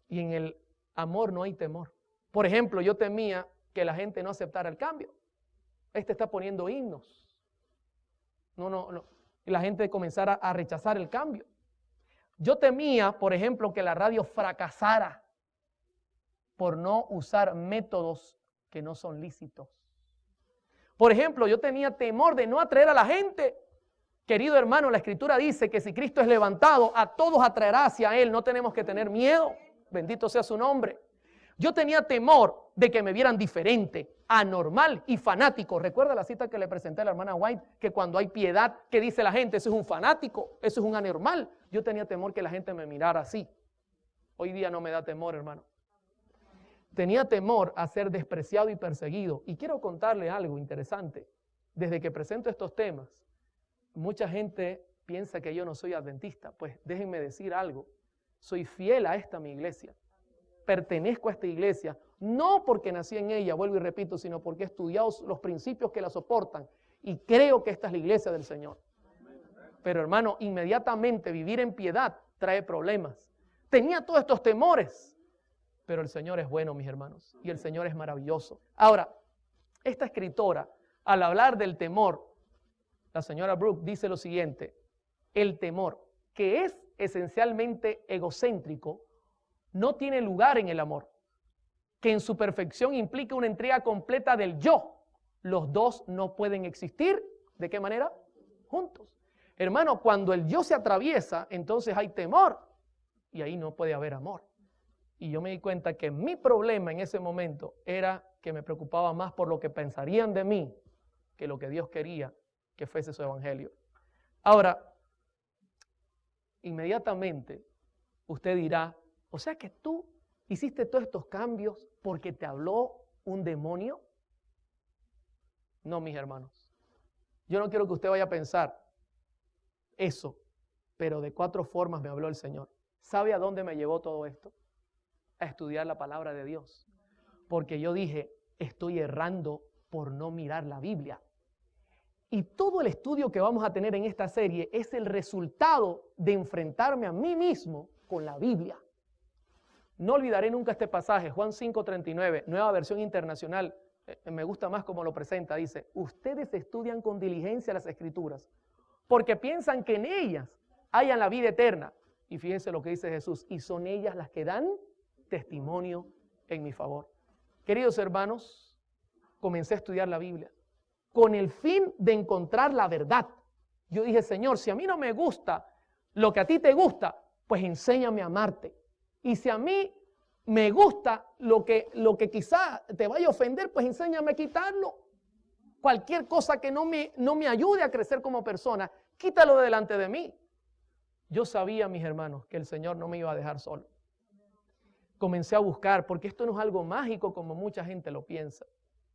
y en el amor no hay temor. Por ejemplo, yo temía que la gente no aceptara el cambio. Este está poniendo himnos. No. Y la gente comenzara a rechazar el cambio. Yo temía, por ejemplo, que la radio fracasara por no usar métodos que no son lícitos. Por ejemplo, yo tenía temor de no atraer a la gente. Querido hermano, la Escritura dice que si Cristo es levantado, a todos atraerá hacia Él. No tenemos que tener miedo. Bendito sea su nombre. Yo tenía temor de que me vieran diferente, anormal y fanático. ¿Recuerda la cita que le presenté a la hermana White? Que cuando hay piedad, ¿qué dice la gente? Eso es un fanático, eso es un anormal. Yo tenía temor que la gente me mirara así. Hoy día no me da temor, hermano. Tenía temor a ser despreciado y perseguido. Y quiero contarle algo interesante. Desde que presento estos temas, mucha gente piensa que yo no soy adventista. Pues déjenme decir algo. Soy fiel a esta mi iglesia. Pertenezco a esta iglesia, no porque nací en ella, vuelvo y repito, sino porque he estudiado los principios que la soportan y creo que esta es la iglesia del Señor. Pero hermano, inmediatamente vivir en piedad trae problemas. Tenía todos estos temores, pero el Señor es bueno, mis hermanos, y el Señor es maravilloso. Ahora, esta escritora, al hablar del temor, la señora Brooke dice lo siguiente: el temor, que es esencialmente egocéntrico, no tiene lugar en el amor, que en su perfección implica una entrega completa del yo. Los dos no pueden existir, ¿de qué manera? Juntos. Hermano, cuando el yo se atraviesa, entonces hay temor y ahí no puede haber amor. Y yo me di cuenta que mi problema en ese momento era que me preocupaba más por lo que pensarían de mí que lo que Dios quería que fuese su evangelio. Ahora, inmediatamente usted dirá, o sea que tú hiciste todos estos cambios porque te habló un demonio. No, mis hermanos. Yo no quiero que usted vaya a pensar eso, pero de 4 formas me habló el Señor. ¿Sabe a dónde me llevó todo esto? A estudiar la palabra de Dios. Porque yo dije, estoy errando por no mirar la Biblia. Y todo el estudio que vamos a tener en esta serie es el resultado de enfrentarme a mí mismo con la Biblia. No olvidaré nunca este pasaje, Juan 5:39, Nueva Versión Internacional, me gusta más como lo presenta, dice, ustedes estudian con diligencia las Escrituras, porque piensan que en ellas hayan la vida eterna. Y fíjense lo que dice Jesús, y son ellas las que dan testimonio en mi favor. Queridos hermanos, comencé a estudiar la Biblia con el fin de encontrar la verdad. Yo dije, Señor, si a mí no me gusta lo que a ti te gusta, pues enséñame a amarte. Y si a mí me gusta lo que quizá te vaya a ofender, pues enséñame a quitarlo. Cualquier cosa que no me ayude a crecer como persona, quítalo de delante de mí. Yo sabía, mis hermanos, que el Señor no me iba a dejar solo. Comencé a buscar, porque esto no es algo mágico como mucha gente lo piensa.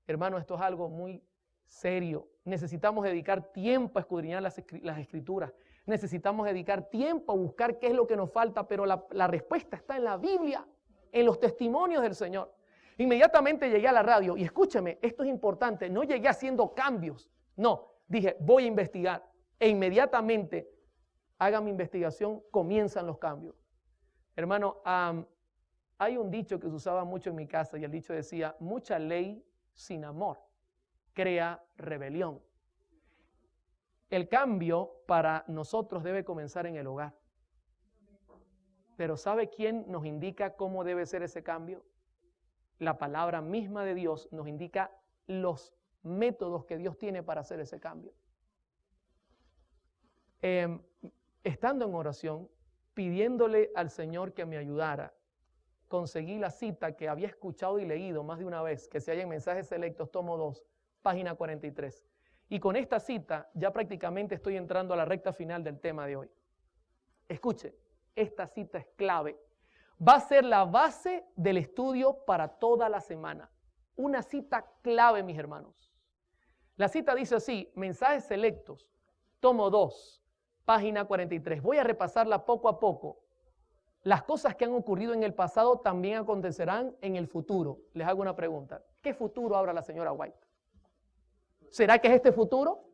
Hermano, esto es algo muy serio. Necesitamos dedicar tiempo a escudriñar las Escrituras. Necesitamos dedicar tiempo a buscar qué es lo que nos falta, pero la respuesta está en la Biblia, en los testimonios del Señor. Inmediatamente llegué a la radio y escúcheme, esto es importante, no llegué haciendo cambios, no, dije voy a investigar e inmediatamente haga mi investigación, comienzan los cambios. Hermano, hay un dicho que se usaba mucho en mi casa y el dicho decía, mucha ley sin amor crea rebelión. El cambio para nosotros debe comenzar en el hogar. Pero ¿sabe quién nos indica cómo debe ser ese cambio? La palabra misma de Dios nos indica los métodos que Dios tiene para hacer ese cambio. estando en oración, pidiéndole al Señor que me ayudara, conseguí la cita que había escuchado y leído más de una vez, que se halla en Mensajes Selectos, tomo 2, página 43. Y con esta cita ya prácticamente estoy entrando a la recta final del tema de hoy. Escuche, esta cita es clave. Va a ser la base del estudio para toda la semana. Una cita clave, mis hermanos. La cita dice así, Mensajes Selectos, tomo 2, página 43. Voy a repasarla poco a poco. Las cosas que han ocurrido en el pasado también acontecerán en el futuro. Les hago una pregunta. ¿Qué futuro habla la señora White? ¿Será que es este futuro?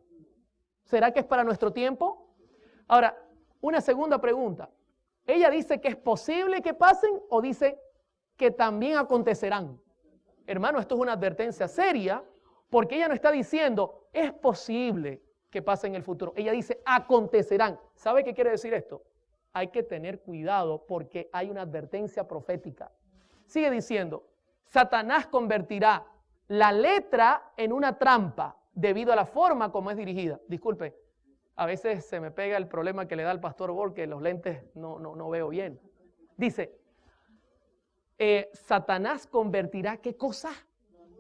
¿Será que es para nuestro tiempo? Ahora, una segunda pregunta. ¿Ella dice que es posible que pasen o dice que también acontecerán? Hermano, esto es una advertencia seria porque ella no está diciendo es posible que pase en el futuro. Ella dice acontecerán. ¿Sabe qué quiere decir esto? Hay que tener cuidado porque hay una advertencia profética. Sigue diciendo, Satanás convertirá la letra en una trampa debido a la forma como es dirigida. Disculpe, a veces se me pega el problema que le da al pastor Bor, que los lentes no veo bien. Dice, Satanás convertirá, ¿qué cosa?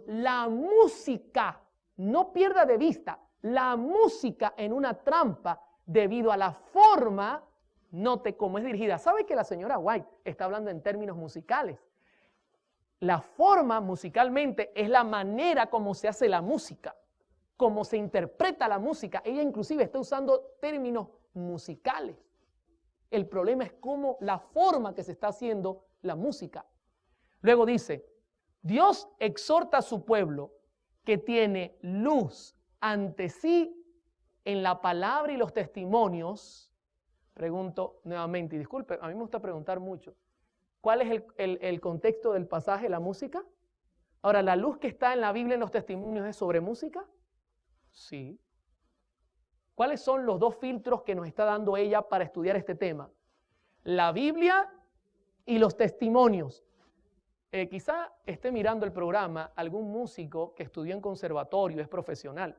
La música, no pierda de vista, la música en una trampa debido a la forma, note cómo es dirigida. ¿Sabe que la señora White está hablando en términos musicales? La forma musicalmente es la manera como se hace la música, cómo se interpreta la música. Ella inclusive está usando términos musicales. El problema es cómo la forma que se está haciendo la música. Luego dice, Dios exhorta a su pueblo que tiene luz ante sí en la palabra y los testimonios. Pregunto nuevamente, y disculpe, a mí me gusta preguntar mucho. ¿Cuál es el contexto del pasaje, la música? Ahora, ¿la luz que está en la Biblia en los testimonios es sobre música? Sí. ¿Cuáles son los dos filtros que nos está dando ella para estudiar este tema? La Biblia y los testimonios. Quizá esté mirando el programa algún músico que estudió en conservatorio, es profesional.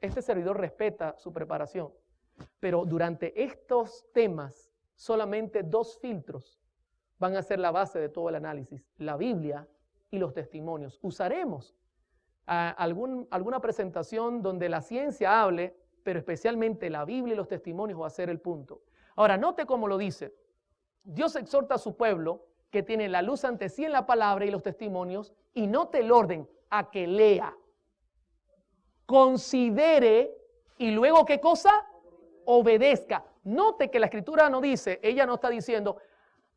Este servidor respeta su preparación. Pero durante estos temas, solamente dos filtros van a ser la base de todo el análisis. La Biblia y los testimonios. Usaremos alguna presentación donde la ciencia hable, pero especialmente la Biblia y los testimonios va a ser el punto. Ahora, note cómo lo dice. Dios exhorta a su pueblo que tiene la luz ante sí en la palabra y los testimonios, y note el orden, a que lea, considere y luego ¿qué cosa? Obedezca. Note que la escritura no dice, ella no está diciendo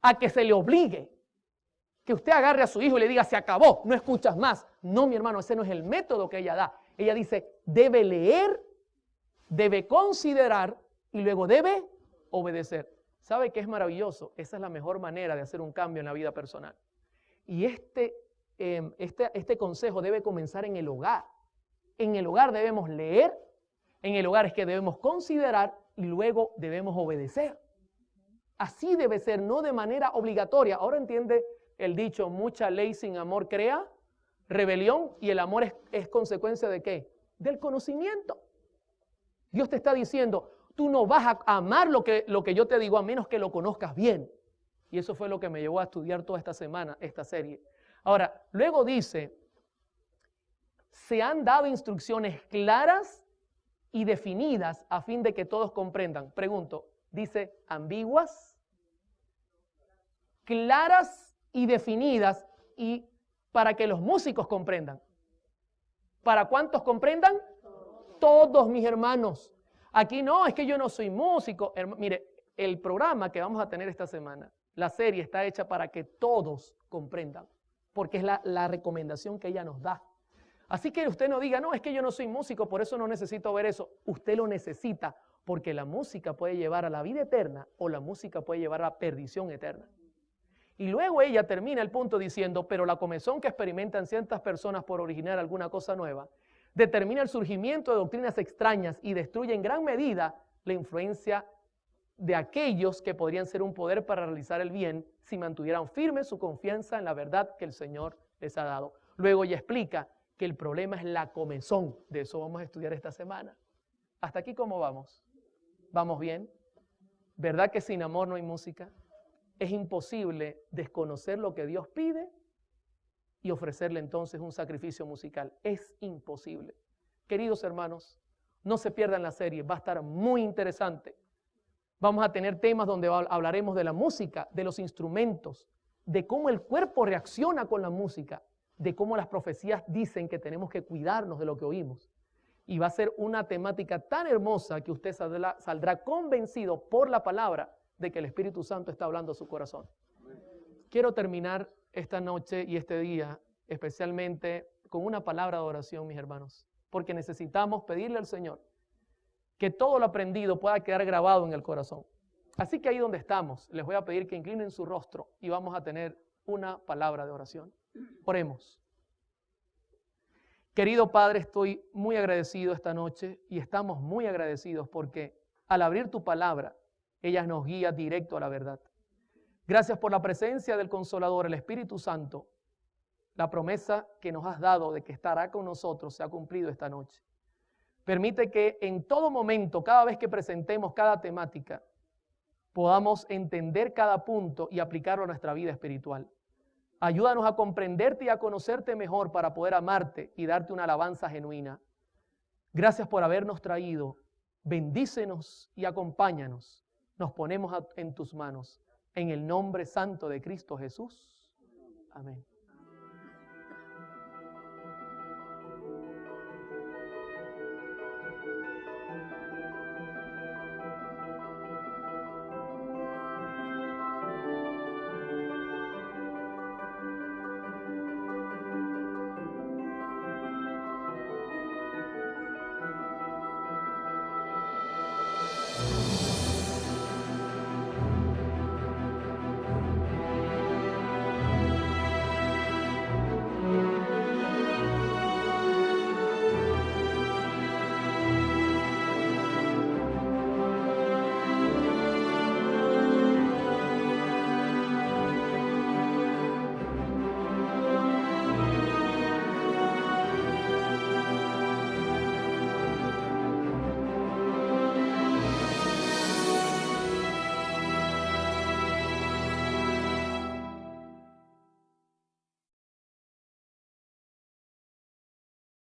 a que se le obligue, que usted agarre a su hijo y le diga se acabó, no escuchas más. No, mi hermano, ese no es el método que ella da. Ella dice debe leer, debe considerar y luego debe obedecer. ¿Sabe qué es maravilloso? Esa es la mejor manera de hacer un cambio en la vida personal. Y este consejo debe comenzar en el hogar. En el hogar debemos leer, en el hogar es que debemos considerar y luego debemos obedecer. Así debe ser, no de manera obligatoria. Ahora entiende el dicho, mucha ley sin amor crea rebelión, y el amor es consecuencia ¿de qué? Del conocimiento. Dios te está diciendo, tú no vas a amar lo que yo te digo a menos que lo conozcas bien. Y eso fue lo que me llevó a estudiar toda esta semana, esta serie. Ahora, luego dice, se han dado instrucciones claras y definidas a fin de que todos comprendan. Pregunto, ¿dice ambiguas? Claras y definidas, y para que los músicos comprendan. ¿Para cuántos comprendan? Todos, mis hermanos. Aquí no, es que yo no soy músico. Mire, el programa que vamos a tener esta semana, la serie está hecha para que todos comprendan, porque es la recomendación que ella nos da. Así que usted no diga, no, es que yo no soy músico, por eso no necesito ver eso. Usted lo necesita, porque la música puede llevar a la vida eterna o la música puede llevar a la perdición eterna. Y luego ella termina el punto diciendo, pero la comezón que experimentan ciertas personas por originar alguna cosa nueva, determina el surgimiento de doctrinas extrañas y destruye en gran medida la influencia de aquellos que podrían ser un poder para realizar el bien si mantuvieran firme su confianza en la verdad que el Señor les ha dado. Luego ella explica que el problema es la comezón. De eso vamos a estudiar esta semana. ¿Hasta aquí cómo vamos? ¿Vamos bien? ¿Verdad que sin amor no hay música? Es imposible desconocer lo que Dios pide y ofrecerle entonces un sacrificio musical. Es imposible. Queridos hermanos, no se pierdan la serie, va a estar muy interesante. Vamos a tener temas donde hablaremos de la música, de los instrumentos, de cómo el cuerpo reacciona con la música, de cómo las profecías dicen que tenemos que cuidarnos de lo que oímos. Y va a ser una temática tan hermosa que usted saldrá convencido por la palabra de que el Espíritu Santo está hablando a su corazón. Quiero terminar esta noche y este día especialmente con una palabra de oración, mis hermanos, porque necesitamos pedirle al Señor que todo lo aprendido pueda quedar grabado en el corazón. Así que ahí donde estamos, les voy a pedir que inclinen su rostro y vamos a tener una palabra de oración. Oremos. Querido Padre, estoy muy agradecido esta noche y estamos muy agradecidos porque al abrir tu palabra, ella nos guía directo a la verdad. Gracias por la presencia del Consolador, el Espíritu Santo. La promesa que nos has dado de que estará con nosotros se ha cumplido esta noche. Permite que en todo momento, cada vez que presentemos cada temática, podamos entender cada punto y aplicarlo a nuestra vida espiritual. Ayúdanos a comprenderte y a conocerte mejor para poder amarte y darte una alabanza genuina. Gracias por habernos traído. Bendícenos y acompáñanos. Nos ponemos en tus manos. En el nombre santo de Cristo Jesús. Amén.